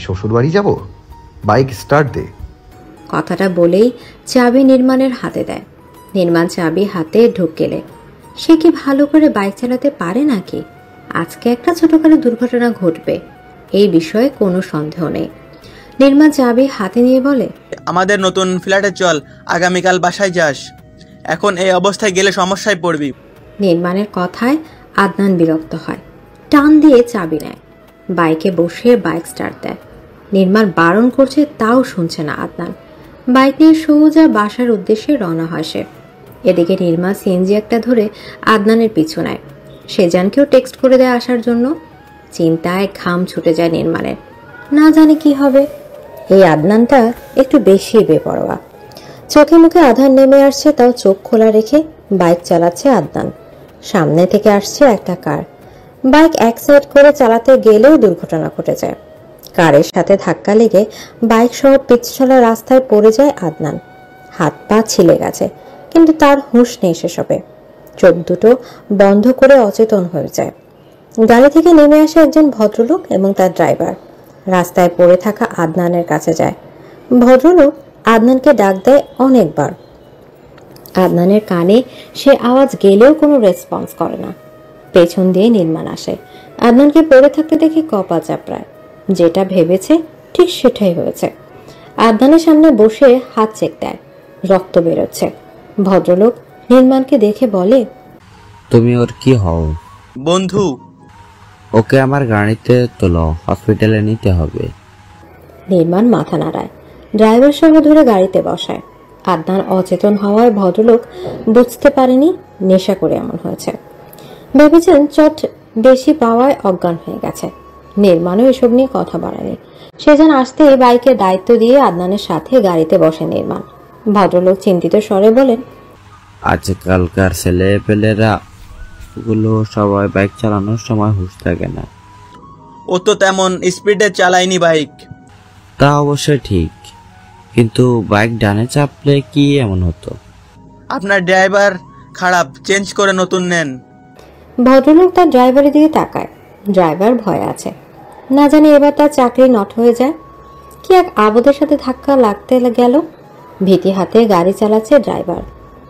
শ্বশুর বাড়ি যাব, বাইক স্টার্ট দে। কথাটা বলেই চাবি নির্মাণের হাতে দেয়। নির্মাণ চাবি হাতে ঢুকেলে সে কি ভালো করে বাইক চালাতে পারে নাকি? আজকে একটা ছোটখাটো দুর্ঘটনা ঘটবে, এই বিষয়ে কোনো সন্দেহ নেই। নির্মাণ চাবি হাতে নিয়ে বলে, আমাদের নতুন ফ্ল্যাটে চল, আগামীকাল বাসায় যাস। এখন এই অবস্থায় গেলে সমস্যায় পড়বি। নির্মাণের কথায় আদনান বিরক্ত হয়, টান দিয়ে চাবি নেয়, বাইকে বসে বাইক স্টার্ট দেয়। নির্মাণ বারণ করছে তাও শুনছে না আদনান। বাইক নিয়ে সোজা বাসার উদ্দেশ্যে রওনা হয় সে। এদিকে নির্মাণ সিএনজি একটা ধরে আদনানের পিছু নেয়। সেজানকেও টেক্সট করে দেয় আসার জন্য। চিন্তায় ঘাম ছুটে যায় নির্মাণের, না জানে কি হবে। এই আদনানটা একটু বেশি বেপরোয়া। চোখে মুখে আধার নেমে আসছে, তাও চোখ খোলা রেখে বাইক চালাচ্ছে আদনান। সামনে থেকে আসছে একটা কার। বাইক এক সাইড করে চালাতে গেলেও দুর্ঘটনা ঘটে যায়। কারের সাথে ধাক্কা লেগে বাইক সহ পিছলা রাস্তায় পড়ে যায় আদনান। হাত পা ছিলে গেছে, কিন্তু তার হুঁশ নেই সেসবে। চোখ দুটো বন্ধ করে অচেতন হয়ে যায়। গাড়ি থেকে নেমে আসে একজন ভদ্রলোক এবং তার ড্রাইভার। রাস্তায় পড়ে থাকা আদনানের কাছে যায়। ভদ্রলোক আদনানকে ডাক দেয় অনেকবার। আদনানের কানে সে আওয়াজ গেলেও কোনো রেসপন্স করে না। পেছন দিয়ে নির্মাণ আসে। আদনানকে পড়ে থাকতে দেখে কপাল চাপড়ায়। যেটা ভেবেছে ঠিক সেটাই হয়েছে। আদনানের সামনে বসে হাত চেক দেয়, রক্ত বেরোচ্ছে। ভদ্রলোক নির্মাণকে দেখে বলে, তুমি ওর কি হও? বন্ধু। ওকে আমার গাড়িতে তোলো, হসপিটালে নিতে হবে। নির্মাণ মাথা নাড়ায়, ড্রাইভার সহ ধরে গাড়িতে বসায়। আদনান অচেতন হওয়ায় ভদ্রলোক বুঝতে পারেনি নেশা করে এমন হয়েছে। ভেবেছেন চট বেশি পাওয়ায় অজ্ঞান হয়ে গেছে। নির্মাণও এসব নিয়ে কথা বাড়ায়নি। সেজন আসতে বাইকের দায়িত্ব দিয়ে আদনানের সাথে গাড়িতে বসে নির্মাণ। ভদ্রলোক চিন্তিত স্বরে বলেন, আজকালকার ছেলে পেলেরা গুলো সবাই বাইক চালানোর সময় হুঁশ থাকে না। ও তো তেমন স্পিডে চালায়নি বাইক। তা অবশ্যই ঠিক, কিন্তু বাইক ডানে চাপলে কি এমন হতো? আপনার ড্রাইভার খারাপ, চেঞ্জ করে নতুন নেন। ভদ্রলোক তার ড্রাইভারের দিকে তাকায়। ড্রাইভার ভয় আছে, না জানি এবার তার চাকরি নট হয়ে যায়। কি এক আবদের সাথে ধাক্কা লাগতে গেল। ভীতি হাতে গাড়ি চালাচ্ছে ড্রাইভার,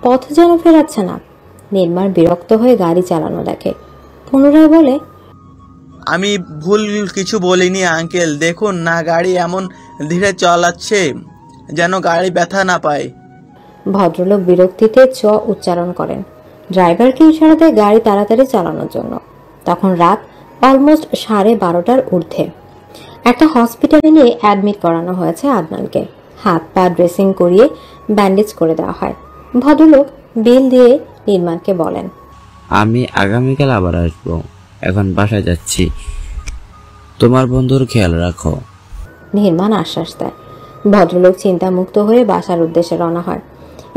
পথ যেন ফেরাচ্ছে না। নির্মাণ বিরক্ত হয়ে গাড়ি চালানো দেখে। পুনরায় বলে, আমি ভুল কিছু বলিনি আঙ্কেল, দেখুন না গাড়ি এমন ধীরে চালাচ্ছে যেন গাড়ি ব্যথা না পায়। ভদ্রলোক বিরক্তিতে চ উচ্চারণ করেন। ড্রাইভারকে ইশারা দেয় গাড়ি তাড়াতাড়ি চালানোর জন্য। তখন রাত অলমোস্ট 12:30টার ঊর্ধ্বে। একটা হসপিটালে নিয়ে অ্যাডমিট করানো হয়েছে আদনানকে। হাত পা ড্রেসিং করিয়ে ব্যান্ডেজ করে দেওয়া হয়। ভদ্রলোক বিল দিয়ে নির্মাণকে বলেন, আমি আগামীকাল আবার আসবো, এখন বাসায় যাচ্ছি, তোমার বন্ধুর খেয়াল রাখো। নির্মাণ আশ্বাস দেয়। ভদ্রলোক চিন্তামুক্ত হয়ে বাসার উদ্দেশ্যে রওনা হয়।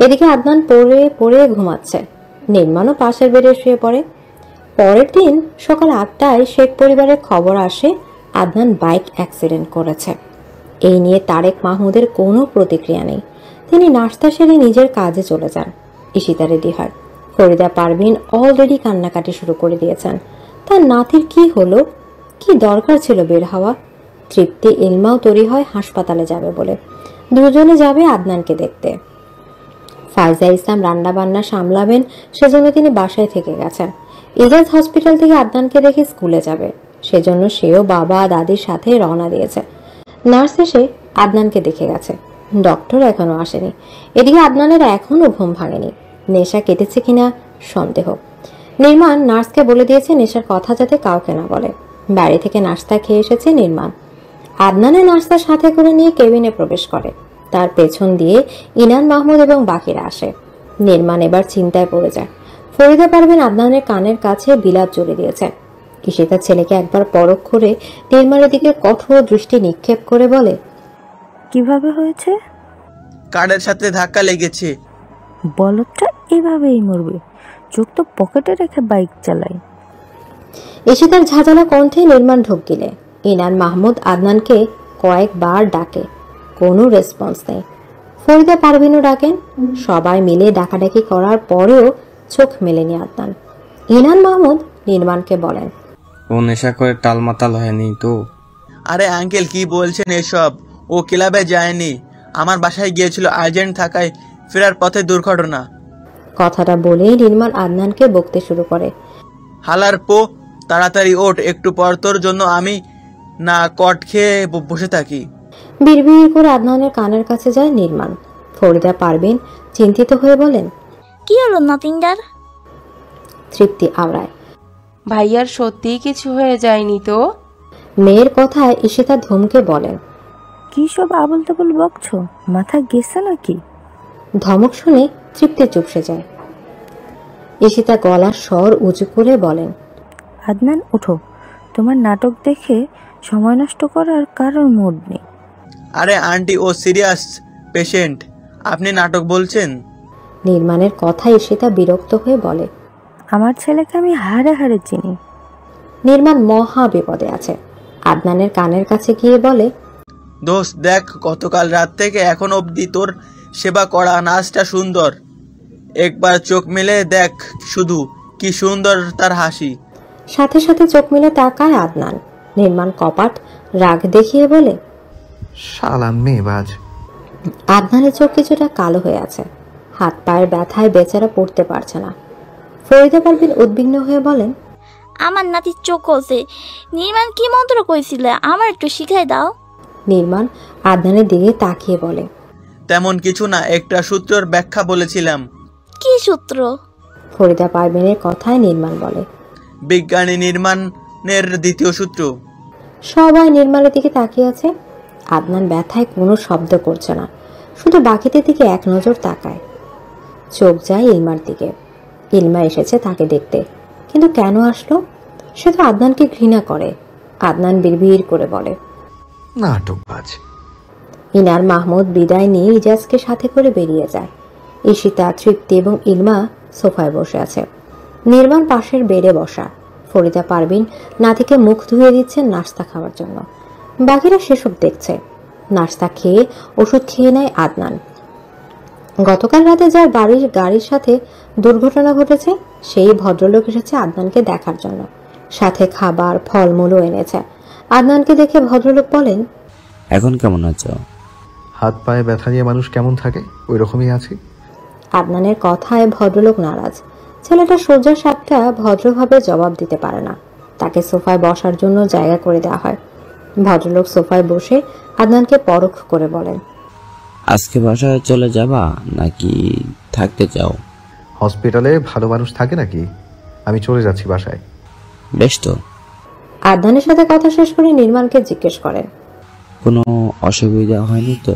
এদিকে আদনান পড়ে পড়ে ঘুমাচ্ছে। নির্মাণও পাশের বেডে শুয়ে পড়ে। পরের দিন সকাল 8টায় শেখ পরিবারের খবর আসে আদনান বাইক অ্যাক্সিডেন্ট করেছে। এই নিয়ে তারেক মাহমুদের কোনো প্রতিক্রিয়া নেই। তিনি নাস্তা সেরে নিজের কাজে চলে যান। ঈশিতা রেডি হয়। ফরিদা পারভিন অলরেডি কান্নাকাটি শুরু করে দিয়েছেন। তার নাতির কি হলো, কি দরকার ছিল বের হওয়া। তৃপ্তি ইলমাও তৈরি হয় হাসপাতালে যাবে বলে। দুজনে যাবে আদনানকে দেখতে। ফাইজা ইসলাম রান্না বান্না সামলাবেন, সেজন্য তিনি বাসায় থেকে গেছেন। ইজাজ হসপিটাল থেকে আদনানকে দেখে স্কুলে যাবে, সেজন্য সেও বাবা দাদির সাথে রওনা দিয়েছে। নার্স এসে আদনানকে দেখে গেছে, ডক্টর এখনো আসেনি। এদিকে আদনানের এখনো ঘুম ভাঙেনি। নেশা কেটেছে কিনা সন্দেহ। নির্মাণ নার্সকে বলে দিয়েছে নেশার কথা যাতে কাউকে না বলে। বাড়ি থেকে নাস্তা খেয়ে এসেছে নির্মাণ। আদনানের নাস্তার সাথে করে নিয়ে কেবিনে প্রবেশ করে। তার পেছন দিয়ে ইনান মাহমুদ এবং বাকিরা আসে। নির্মাণ এবার চিন্তায় পড়ে যায়। ফরিদা পারভিন আদনানের কানের কাছে বিলাপ জড়িয়ে দিয়েছে। ঈশিতার ছেলেকে একবার পরখ করে নির্মাণের দিকে কঠোর দৃষ্টি নিক্ষেপ করে বলে, কিভাবে হয়েছে? কারের সাথে ধাক্কা লেগেছে। বলদটা এভাবেই মরবে, চোখ তো পকেটে রেখে বাইক চালায়। ঈশিতার ঝাঁঝালো কণ্ঠে নির্মাণ ঢোক গিলে। ইনান মাহমুদ আদনানকে কয়েকবার ডাকে, কোনো রেসপন্স নেই। ফরিদা পারভিনও ডাকেন। সবাই মিলে ডাকাডাকি করার পরেও চোখ মেলেনি আদনান। ইনান মাহমুদ নির্মাণকে বলেন, ও নেশা করে টালমাতাল হয়নি তো? আরে আঙ্কেল কি বলছেন এসব? ও ক্লাবে যায়নি, আমার বাসায় গিয়েছিল আর্জেন্ট থাকায় ফেরার পথে দুর্ঘটনা। কথাটা বলেই নির্মাণ আদনানকে বকতে শুরু করে। হালার পো, তাড়াতাড়ি ওঠ, একটু পর তোর জন্য আমি না কট খেয়ে বসে থাকি। বিড়বিড় করে আদনানের কানের কাছে যায় নির্মাণ। ফরিদা পারভিন চিন্তিত হয়ে বলেন, কি হলো নাতিনটার? তৃপ্তি আওড়ায়, ভাইয়ার সত্যিই কিছু হয়ে যায়নি তো? মেয়ের কথায় ঈশিতা ধমকে বলেন। কি সব আবল তাবল বকছো, মাথা গেছে নাকি? ধমক শুনে তৃপ্তি চুপসে যায়। ঈশিতা গলার স্বর উঁচু করে বলেন, আদনান ওঠো, তোমার নাটক দেখে সময় নষ্ট করার কারোর মুড নেই। আরে আন্টি, ও সিরিয়াস পেশেন্ট, আপনি নাটক বলছেন? নির্মাণের কথায় ঈশিতা বিরক্ত হয়ে বলে, আমার ছেলেকে আমি হাড়ে হাড়ে চিনি। নির্মাণ মহা বিপদে আছে। আদনানের কানের কাছে গিয়ে বলে, দোস্ত দেখ, গতকাল রাত থেকে এখন অবধি তোর সেবা করা নাচটা সুন্দর, একবার চোখ মেলে দেখ শুধু, কি সুন্দর তার হাসি। সাথে সাথে চোখ মেলে তাকায় আদনান। নির্মাণ কপাট রাগ দেখিয়ে বলে, শালা মেয়েবাজ। আদনানের চোখ কিছুটা কালো হয়ে আছে, হাত পায়ের ব্যথায় বেচারা পড়তে পারছে না। ফরিদা পারভিন উদ্বিগ্ন হয়ে বলেন, আমার নাতির চোখ হচ্ছে। নির্মাণ কি মন্ত্র কইছিলে, আমার একটু শিখাই দাও। নির্মাণ আদনানের দিকে তাকিয়ে বলে, তেমন কিছু না, একটা সূত্রের ব্যাখ্যা বলেছিলাম। কি সূত্র? ফরিদা পারভিনের কথায় নির্মাণ বলে, বিজ্ঞানী নির্মাণের দ্বিতীয় সূত্র। সবাই নির্মাণের দিকে তাকিয়ে আছে। আদনান ব্যথায় কোনো শব্দ করছে না, শুধু বাকিদের দিকে এক নজর তাকায়। চোখ যায় ইলমার দিকে। ইলমা এসেছে তাকে দেখতে, কিন্তু কেন আসলো? সে তো আদনানকে ঘৃণা করে। আদনান বিড়বিড় করে বলে, নাটকবাজ। ইনার মাহমুদ বিদায় নিয়ে ইজাজকে সাথে করে বেরিয়ে যায়। ঈশিতা, তৃপ্তি এবং ইলমা সোফায় বসে আছে। নির্মাণ পাশের বেডে বসা। ফরিদা পারভিন নাতিকে মুখ ধুয়ে দিচ্ছেন নাস্তা খাওয়ার জন্য। বাকিরা সেসব দেখছে। নাস্তা খেয়ে ওষুধ খেয়ে নেয় আদনান। গতকাল রাতে যার গাড়ির সাথে দুর্ঘটনা ঘটেছে সেই ভদ্রলোক এসেছে আদনানকে দেখার জন্য। সাথে খাবার ফলমূলও এনেছে। আদনানকে দেখে ভদ্রলোক বলেন, এখন কেমন আছো? হাত পায়ে ব্যথা নিয়ে মানুষ কেমন থাকে ওই রকমই আছি। আদনানের কথায় ভদ্রলোক নারাজ। ছেলেটা সোজা সাপটা ভদ্রভাবে জবাব দিতে পারে না। তাকে সোফায় বসার জন্য জায়গা করে দেওয়া হয়। ভদ্রলোক সোফায় বসে আদনানকে পরখ করে বলেন, আজকে বাসায় চলে যাবা নাকি থাকতে চাও? হসপিটালে ভালো মানুষ থাকে নাকি? আমি চলে যাচ্ছি বাসায়। বেশ তো। আদনানের সাথে কথা শেষ করে নির্মাণকে জিজ্ঞেস করেন, কোনো অসুবিধা হয়নি তো?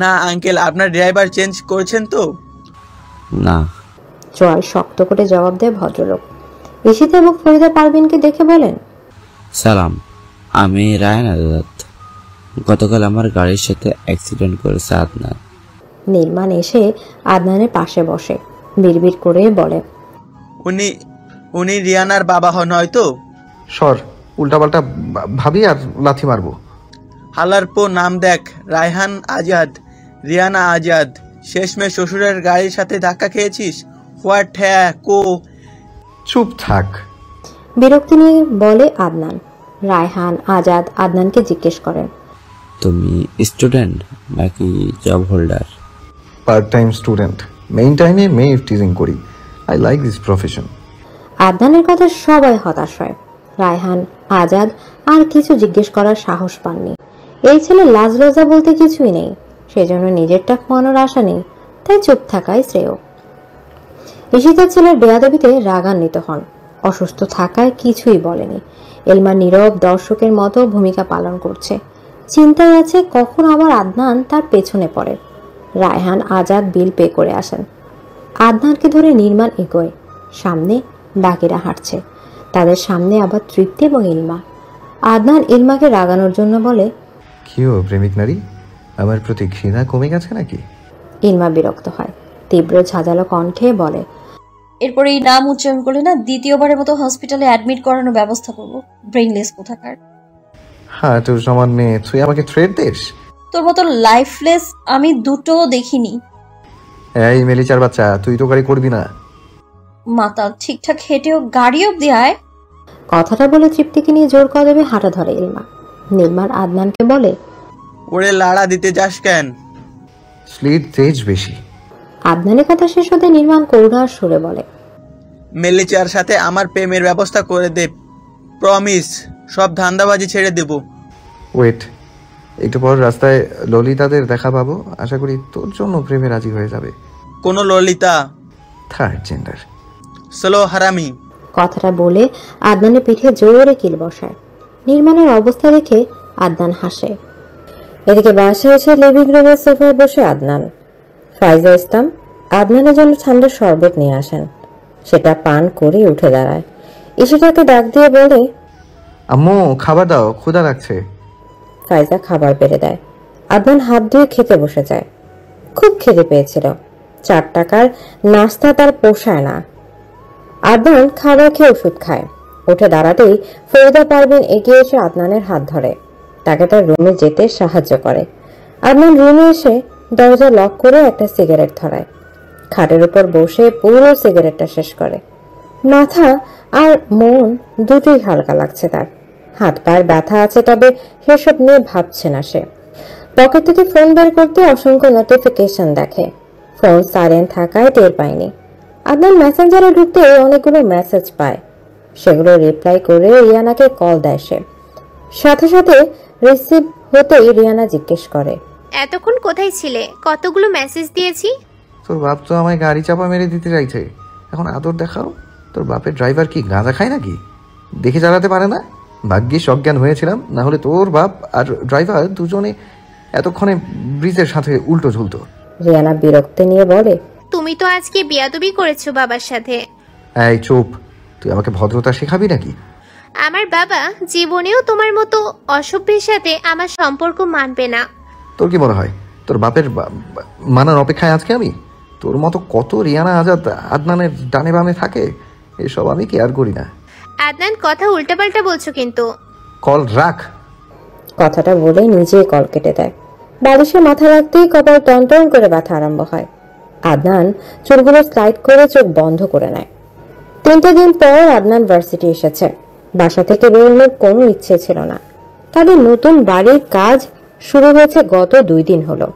না আঙ্কেল, আপনার ড্রাইভার চেঞ্জ করেছেন তো? না। চোয়াল শক্ত করে জবাব দেয় ভদ্রলোক। ঈশিতা এবং ফরিদা পারভিনকে দেখে বলেন, সালাম, আমি রায়হান আজাদ। গতকাল আমার গাড়ির সাথে অ্যাক্সিডেন্ট করেছে আদনান। নির্মাণ এসে আদনানের পাশে বসে বিড়বিড় করে বলে, উনি রিয়ানার বাবা হন হয়তো? সর, উল্টাপাল্টা ভাবি আর লাথি মারবো। হালার পো, নাম দেখ, রায়হান আজাদ, রিয়ানা আজাদ। শেষমেশ শ্বশুরের গাড়ির সাথে ধাক্কা খেয়েছিস। হোয়াট হ্যাঁ কো। চুপ থাক। বিরক্তি নিয়ে বলে আদনান। রায়হান আজাদ আদনানকে জিজ্ঞেস করেন, তুমি স্টুডেন্ট নাকি job holder? Part time student, main টাইমে মেয়ে টিজিং করি। I like this profession. আদনানের কথা সবাই হতাশ হয়। রায়হান আজাদ আর কিছু জিজ্ঞেস করার সাহস পাননি। এই ছেলে লাজ লজ্জা বলতে কিছুই নেই, সেজন্য নিজেরটা খোয়ানোর আশা নেই, তাই চুপ থাকাই শ্রেয়। ঈশিতার ছেলের বেয়াদবিতে রাগান্বিত হন। অসুস্থ থাকায় কিছুই বলেনি। এলমা নীরব দর্শকের মতো ভূমিকা পালন করছে। চিন্তায় আছে কখন আবার আদনান তার পেছনে পড়ে। রায়হান আজাদ বিল পে করে আসেন। আদনানকে ধরে নির্মাণ এগোয়। সামনে বাকিরা হাঁটছে। তাদের সামনে আবার তৃপ্তি এবং ইলমা। আদনান ইলমাকে রাগানোর জন্য বলে, কি ও প্রেমিক নারী, আমার প্রতি ঘৃণা কমে গেছে নাকি? ইলমা বিরক্ত হয়। তীব্র ঝাঁঝালো কণ্ঠে বলে, এরপরে এই নাম উচ্চারণ করলে না দ্বিতীয়বারের মতো হসপিটালে অ্যাডমিট করানোর ব্যবস্থা করবো। ব্রেইনলেস কোথাকার। হ্যাঁ, তোর সমান মেয়ে, তুই আমাকে থ্রেট দিস? তোর মতো লাইফলেস আমি দুটো দেখিনি। এই মেলিচার বাচ্চা, তুই তো গাড়ি করবি না। মাতাল, ঠিকঠাক হেঁটেও গাড়ি অব্দি আয়। কথাটা বলে তৃপ্তিকে নিয়ে জোর কদমে হাঁটা ধরে ইলমা। নির্মাণ আদনানকে বলে, ওরে লাড়া দিতে যাস কেন? স্লিট তেজ বেশি। আদনানের কথা শেষ হতে নির্মাণ করুণার সুরে বলে, মেলিচার সাথে আমার প্রেমের ব্যবস্থা করে দে, প্রমিস। সব ধান্দাবাজি ছেড়ে দেব। ওয়েট, একটু পর রাস্তায় ললিতাদের দেখা পাবো, আশা করি তোর জন্য প্রেমে রাজি হয়ে যাবে। কোনো ললিতা? Third gender. স্লো হারামি। কথাটা বলে আদনানের পিঠে জোরে কিল বসায়। নির্মাণের অবস্থা দেখে আদনান হাসে। এদিকে বাসায় এসে লিভিং রুমের সোফায় বসে আদনান। ফাইজা ইসলাম আদনানের জন্য ঠান্ডা শরবত নিয়ে আসেন। সেটা পান করে উঠে দাঁড়ায়। ইশিতাকে ডাক দিয়ে বলে, আম্মু খাবার দাও, ক্ষুধা লাগছে। ফাইজা খাবার বেড়ে দেয়। আদনান হাত ধুয়ে খেতে বসে যায়। খুব খিদে পেয়েছিল। 4 টাকার নাস্তা তার পোষায় না। আদনান খাবার খেয়ে ওষুধ খায়। উঠে দাঁড়াতেই ফরিদা পারভিন এগিয়ে এসে আদনানের হাত ধরে, তাকে তার রুমে যেতে সাহায্য করে। আদনান রুমে এসে দরজা লক করে একটা সিগারেট ধরায়। খাটের উপর বসে পুরো সিগারেটটা শেষ করে। মাথা আর মন দুটোই হালকা লাগছে তার। হাত পায়ের ব্যথা আছে, তবে সেসব নিয়ে ভাবছে না সে। পকেট থেকে ফোন বের করতে অসংখ্য নোটিফিকেশন দেখে। ফোন সাইলেন্ট থাকায় টের পায়নি। আদনান মেসেঞ্জারে ঢুকতে অনেকগুলো মেসেজ পায়। সেগুলো রিপ্লাই করে রিয়ানাকে কল দেয় সে। সাথে সাথে রিসিভ হতেই রিয়ানা জিজ্ঞেস করে, এতক্ষণ কোথায় ছিলে? কতগুলো মেসেজ দিয়েছি। তোর বাপ তো আমায় গাড়ি চাপা মেরে দিতে চাইছে, এখন আদর দেখাও। তোর বাপের ড্রাইভার কি গাঁজা খায় নাকি? দেখে চালাতে পারে না? ভাগ্যিস অজ্ঞান হয়েছিলাম, না হলে তোর বাপ আর ড্রাইভার দুজনে এতক্ষণে ব্রিজের সাথে উল্টো ঝুলতো। রিয়ানা বিরক্তি নিয়ে বলে, তুমি তো আজকে বিয়াদবি করেছো বাবার সাথে। এই চুপ, তুই আমাকে ভদ্রতা শেখাবি নাকি? আমার বাবা জীবনেও তোমার মতো অসভ্যের সাথে আমার সম্পর্ক মানবে না। তোর কি মনে হয় তোর বাপের মানার অপেক্ষায় আজকে আমি? তোর মতো কত রিয়ানা আজাদ আদনানের ডানে বামে থাকে, এসব আমি কেয়ার করি না। আদনান, কথা উল্টাপাল্টা বলছো কিন্তু। কল রাখ। কথাটা বলে নিজেই কল কেটে দেয়। বালিশে মাথা রাখতেই কপাল টনটন করে ব্যথা আরম্ভ হয়। আদনান চুলগুলো স্লাইড করে চোখ বন্ধ করে নেয়। 3 দিন পর আদনান ভার্সিটি এসেছে। বাসা থেকে বেরোনোর কোনো ইচ্ছে ছিল না। তাদের নতুন বাড়ির কাজ শুরু হয়েছে গত 2 দিন হলো।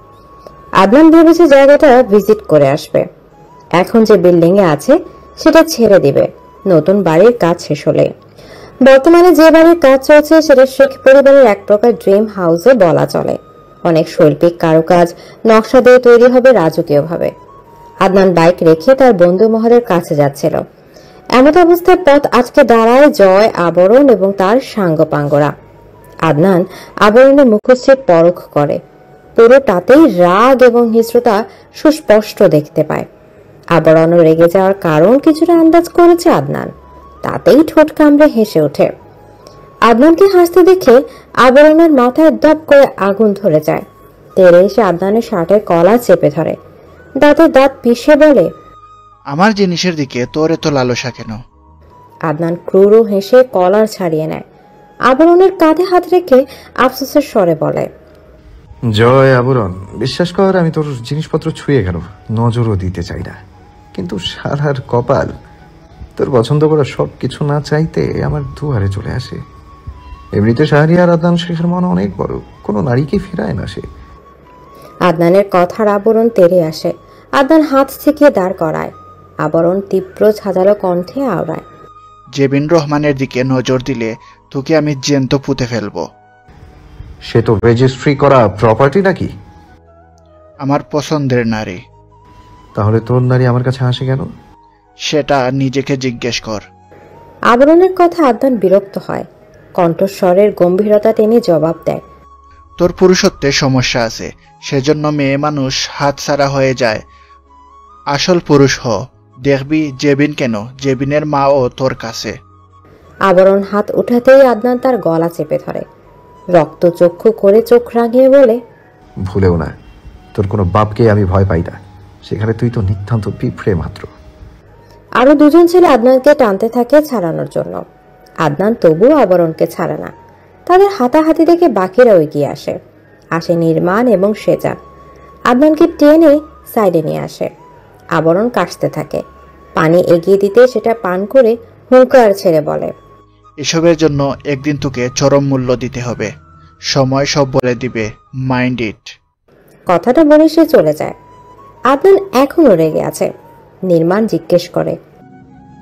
আদনান ভেবেছে জায়গাটা ভিজিট করে আসবে। এখন যে বিল্ডিং এ আছে সেটা ছেড়ে দিবে নতুন বাড়ির কাজ শেষ হলে। বর্তমানে যে বাড়ির কাজ চলছে সেটা শেখ পরিবারের এক প্রকার ড্রিম হাউসে বলা চলে। অনেক শৈল্পিক কারুকাজ নকশা দিয়ে তৈরি হবে রাজকীয়ভাবে। আদনান বাইক রেখে তার বন্ধু মহলের কাছে যাচ্ছিল। এমত অবস্থায় পথ আজকে দাঁড়ায় জয়, আবরণ এবং তার সাঙ্গপাঙ্গরা। আদনান আবরণের মুখশ্রী পরখ করে। পুরোটাতেই রাগ এবং হিংস্রতা সুস্পষ্ট দেখতে পায়। আবরণও রেগে যাওয়ার কারণ কিছুটা আন্দাজ করেছে আদনান, তাতেই ঠোঁট কামড়ে হেসে ওঠে। আদনানকে হাসতে দেখে আবরণের মাথায় দপ করে আগুন ধরে যায়। তেরে এসে আদনানের শার্টের কলার চেপে ধরে, দাঁতে দাঁত পিষে বলে, আমার জিনিসের দিকে তোর এত লালসা কেন? আদনান ক্রুর হেসে কলার ছাড়িয়ে নেয়। আবরণের কাঁধে হাত রেখে আফসোসের স্বরে বলে, জয় আবরণ, বিশ্বাস কর আমি তোর জিনিসপত্র ছুঁয়ে গেল, নজরও দিতে চাই না, কিন্তু শালার কপাল তোর পছন্দ করা সব কিছু না চাইতে আমার দুয়ারে চলে আসে। এমনিতে শাহরিয়ার আদনান শেখের মন অনেক বড়, কোনো নারীকে ফেরায় না সে। আদনানের কথার আবরণ তেরে আসে। আদনান হাত থেকে দাঁড় করায়। আবরণ তীব্র ঝাঁঝালো কণ্ঠে আওড়ায়, জেবিন রহমানের দিকে নজর দিলে তোকে আমি জ্যান্ত পুঁতে ফেলবো। সে তো রেজিস্ট্রি করা প্রপার্টি নাকি? আমার পছন্দের নারী। তাহলে তোর নারী আমার কাছে আসে কেন? সেটা নিজেকে জিজ্ঞেস কর। আবরণের কথা আদনান বিরক্ত হয়। কণ্ঠস্বরের গম্ভীরতা টেনে জবাব দেয়, তোর পুরুষত্বের সমস্যা আছে, সেজন্য মেয়ে মানুষ হাতছাড়া হয়ে যায়। আসল পুরুষ হ, দেখবি জেবিন কেন, জেবিনের মাও তোর কাছে। আবরণ হাত উঠাতেই আদনান তার গলা চেপে ধরে। রক্ত চক্ষু করে চোখ রাঙিয়ে বলে, ভুলেও না, তোর কোনো বাপকে আমি ভয় পাই না, সেখানে তুই তো নিতান্ত পিঁপড়ে মাত্র। আরো 2জন ছেলে আদনানকে টানতে থাকে ছাড়ানোর জন্য। আদনান তবুও আবরণকে ছাড়ে না। তাদের হাতাহাতি দেখে বাকিরাও এগিয়ে আসে। আসে নির্মাণ এবং সেজা। আদনানকে টেনে সাইডে নিয়ে আসে। আবরণ কাশতে থাকে। পানি এগিয়ে দিতে সেটা পান করে হুঙ্কার ছেড়ে বলে, এসবের জন্য একদিন তোকে চরম মূল্য দিতে হবে। সময় সব বলে দিবে, মাইন্ড ইট। কথাটা বলে সে চলে যায়। আদনান এখনো রেগে আছে। নির্মাণ জিজ্ঞেস করে,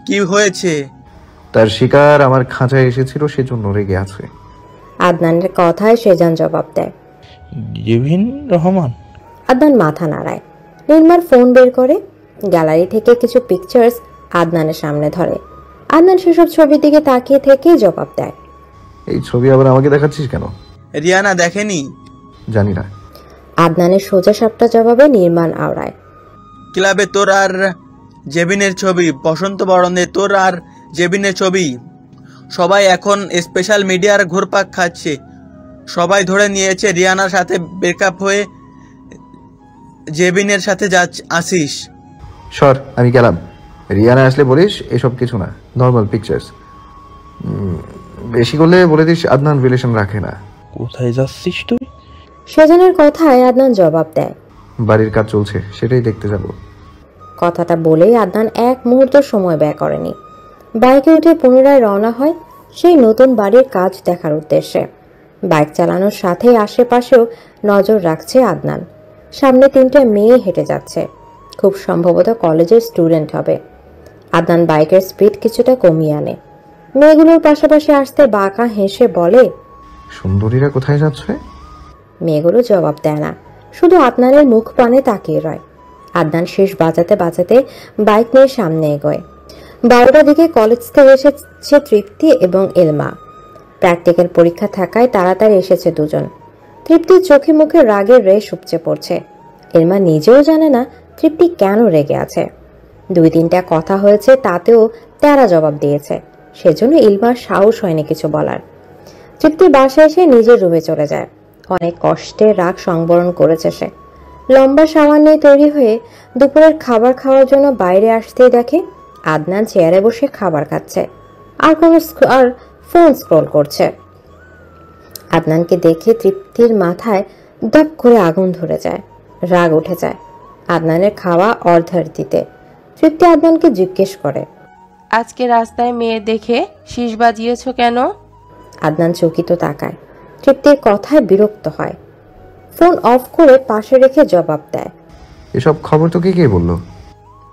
কি হয়েছে? তার শিকার আমার খাঁচায় এসেছিল, সেজন্য রেগে আছে। আদনানের কথায় সেজান জবাব দেয়, জেবিন রহমান। আদনান মাথা নাড়ায়। নির্মাণ ফোন বের করে গ্যালারি থেকে কিছু পিকচার্স আদনানের সামনে ধরে। আদনান সেসব ছবির দিকে তাকিয়ে থেকে জবাব দেয়, এই ছবি আবার আমাকে দেখাচ্ছিস কেন? রিয়ানা দেখেনি? জানি না। আদনানের সোজা সাপটা জবাবে নির্মাণ আওড়ায়, ক্লাবে তোর আর জেবিনের ছবি, বসন্ত বরণে তোর আর জেবিনের ছবি। সবাই এখন স্পেশাল মিডিয়ার ঘুরপাক খাচ্ছে। সবাই ধরে নিয়েছে রিয়ানার সাথে ব্রেকআপ হয়ে জেবিনের সাথে আসিস। সর, আমি গেলাম। রিয়ানা আসলে বলিস এসব কিছু না, নর্মাল পিকচার্স। বেশি করলে বলে দিস আদনান রিলেশন রাখে না। কোথায় যাচ্ছিস তুই? সেজানের কথায় আদনান জবাব দেয়, বাড়ির কাজ চলছে, সেটাই দেখতে যাব। কথাটা বলেই আদনান এক মুহূর্ত সময় ব্যয় করেনি। বাইকে উঠে পুনরায় রওনা হয় সেই নতুন বাড়ির কাজ দেখার উদ্দেশ্যে। বাইক চালানোর সাথে আশেপাশেও নজর রাখছে আদনান। সামনে 3টে মেয়ে হেঁটে যাচ্ছে, খুব সম্ভবত কলেজের স্টুডেন্ট হবে। আদনান বাইকের স্পিড কিছুটা কমিয়ে আনে। মেয়েগুলোর পাশাপাশি আসতে বাঁকা হেসে বলে, সুন্দরীরা কোথায় যাচ্ছে? মেয়েগুলো জবাব দেয় না, শুধু আদনানের মুখ পানে তাকিয়ে রয়। আদনান শেষ বাজাতে বাজাতে বাইক নিয়ে সামনে এগোয়। 12টার দিকে কলেজ থেকে এসেছে তৃপ্তি এবং এলমা। প্র্যাকটিক্যাল পরীক্ষা থাকায় তাড়াতাড়ি এসেছে দুজন। তৃপ্তির চোখে মুখে রাগের রেশ উপচে পড়ছে। এলমা নিজেও জানে না তৃপ্তি কেন রেগে আছে। 2-3টা কথা হয়েছে, তাতেও তেরা জবাব দিয়েছে, সেজন্য এলমার সাহস হয়নি কিছু বলার। তৃপ্তি বাসায় এসে নিজের রুমে চলে যায়। অনেক কষ্টে রাগ সংবরণ করেছে সে। লম্বা সামান নিয়ে তৈরি হয়ে দুপুরের খাবার খাওয়ার জন্য বাইরে আসতেই দেখে আদনান চেয়ারে বসে খাবার খাচ্ছে আর ফোন স্ক্রল করছে। আদনানকে দেখে তৃপ্তির মাথায় দপ করে আগুন ধরে যায়, রাগ উঠে যায়। আদনানের খাওয়া অর্ধার্থিতে। তৃপ্তি আদনানকে জিজ্ঞেস করে, আজকে রাস্তায় মেয়ে দেখে শীষ বাজিয়েছ কেন? আদনান চকিত তাকায়। তৃপ্তির কথায় বিরক্ত হয়। ফোন অফ করে পাশে রেখে জবাব দেয়, এসব খবর তোকে কে বললো?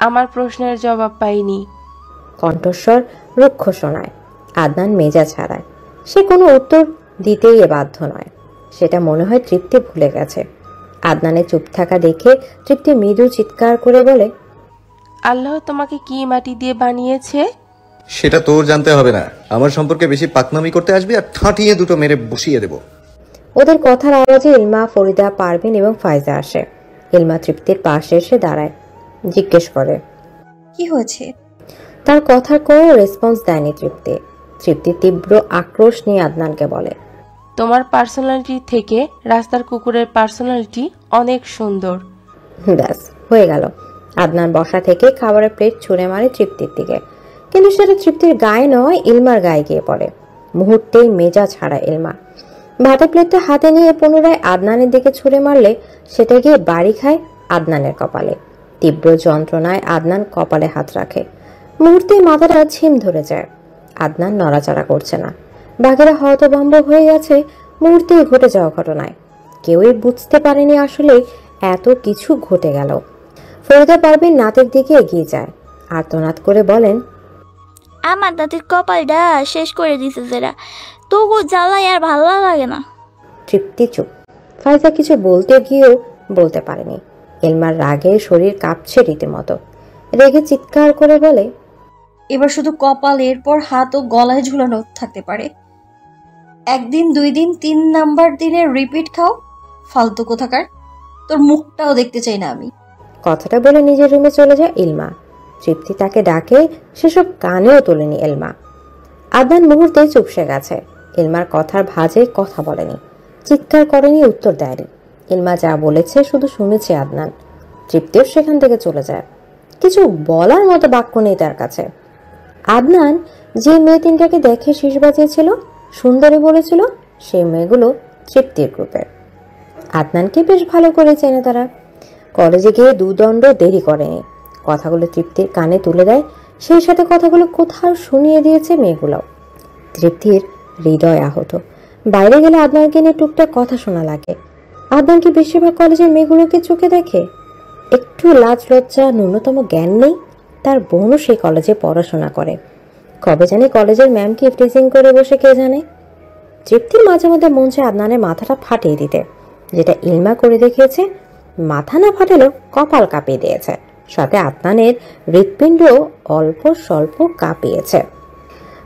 আমার প্রশ্নের জবাব পাইনি। কণ্ঠস্বর রুক্ষ শোনায়। আদনান মেজাজ হারায়। সে কোনো উত্তর দিতেই বাধ্য নয়। সেটা মনে হয় তৃপ্তি ভুলে গেছে। আদনানের চুপ থাকা দেখে তৃপ্তি মৃদু চিৎকার করে বলে, আল্লাহ তোমাকে কি মাটি দিয়ে বানিয়েছে? সেটা তোর জানতে হবে না। আমার সম্পর্কে বেশি পাকনামি করতে আসবি আর ঠাঁটিয়ে দুটো মেরে বসিয়ে দেব। ওদের কথার আওয়াজে ইলমা, ফরিদা, পারভিন এবং ফাইজা আসে। ইলমা তৃপ্তির পাশে এসে দাঁড়ায়, জিজ্ঞেস করে, কি হয়েছে? তার কথার কোনো রেসপন্স দেয়নি তৃপ্তি। তৃপ্তি তীব্র আক্রোশ নিয়ে আদনানকে বলে, তোমার পার্সোনালিটি থেকে রাস্তার কুকুরের পার্সোনালিটি অনেক সুন্দর। ব্যাস হয়ে গেল। আদনান বসা থেকে খাবারের প্লেট ছুঁড়ে মারে তৃপ্তির দিকে, কিন্তু সেটা তৃপ্তির গায়ে নয়, ইলমার গায়ে গিয়ে পড়ে। মুহূর্তেই মেজাজ হারায় ইলমা। ভাতের প্লেটটা হাতে নিয়ে পুনরায় আদনানের দিকে ছুঁড়ে মারলে সেটা গিয়ে বাড়ি খায় আদনানের কপালে। তীব্র যন্ত্রণায় আদনান কপালে হাত রাখে। মুহূর্তেই মাথাটা ঝিম ধরে যায়। আদনান নড়াচড়া করছে না। বাকিরা হতভম্ব হয়ে গেছে মুহূর্তেই ঘটে যাওয়া ঘটনায়। কেউই বুঝতে পারেনি আসলে এত কিছু ঘটে গেল। ফরিদা পারভিন নাতের দিকে এগিয়ে যায়, আর্তনাদ করে বলেন, আমার দাদির কপালটা শেষ করে দিছে যেরা, তবু জ্বালাই আর ভালো লাগে না। তৃপ্তি চুপ। ফাইজা কিছু বলতে গিয়েও বলতে পারেনি। এলমার রাগে শরীর কাঁপছে রীতিমতো। রেগে চিৎকার করে বলে, এবার শুধু কপাল, এরপর হাত ও গলায় ঝুলানো থাকতে পারে। 1 দিন 2 দিন 3 নাম্বার দিনে রিপিট খাও, ফালতু কোথাকার। তোর মুখটাও দেখতে চাই না আমি। কথাটা বলে নিজের রুমে চলে যায় ইলমা। তৃপ্তি তাকে ডাকে, সেসব কানেও তোলেনি এলমা। আদনান মুহূর্তে চুপসে গেছে। ইলমার কথার ভাঁজে কথা বলেনি, চিৎকার করেনি, উত্তর দেয়নি। ইলমা যা বলেছে শুধু শুনেছে আদনান। তৃপ্তিও সেখান থেকে চলে যায়। কিছু বলার মতো বাক্য নেই তার কাছে। আদনান যে মেয়ে 3টাকে দেখে শীষ বাজিয়েছিল, সুন্দরী বলেছিল, সেই মেয়েগুলো তৃপ্তির গ্রুপের। আদনানকে বেশ ভালো করে চেনে তারা। কলেজে গিয়ে 2 দণ্ড দেরি করেনি। কথাগুলো তৃপ্তির কানে তুলে দেয়, সেই সাথে কথাগুলো কোথাও শুনিয়ে দিয়েছে মেয়েগুলো। তৃপ্তির হৃদয় আহত। বাইরে গেলে আদনানকে নিয়ে টুকটাক কথা শোনা লাগে। আদনান কি বেশিরভাগ কলেজের মেয়েগুলোকে চোখে দেখে? একটু লাজ লজ্জা ন্যূনতম জ্ঞান নেই? তার বোনও সেই কলেজে পড়াশোনা করে। কবে জানি কলেজের ম্যামকে টিচিং করে বসে কে জানে। তৃপ্তির মাঝে মধ্যে মন চায় আদনানের মাথাটা ফাটিয়ে দিতে, যেটা ইলমা করে দেখিয়েছে। মাথা না ফাটেলেও কপাল কাঁপিয়ে দিয়েছে, সাথে আদনানের হৃৎপিণ্ড অল্প স্বল্প কাঁপিয়েছে।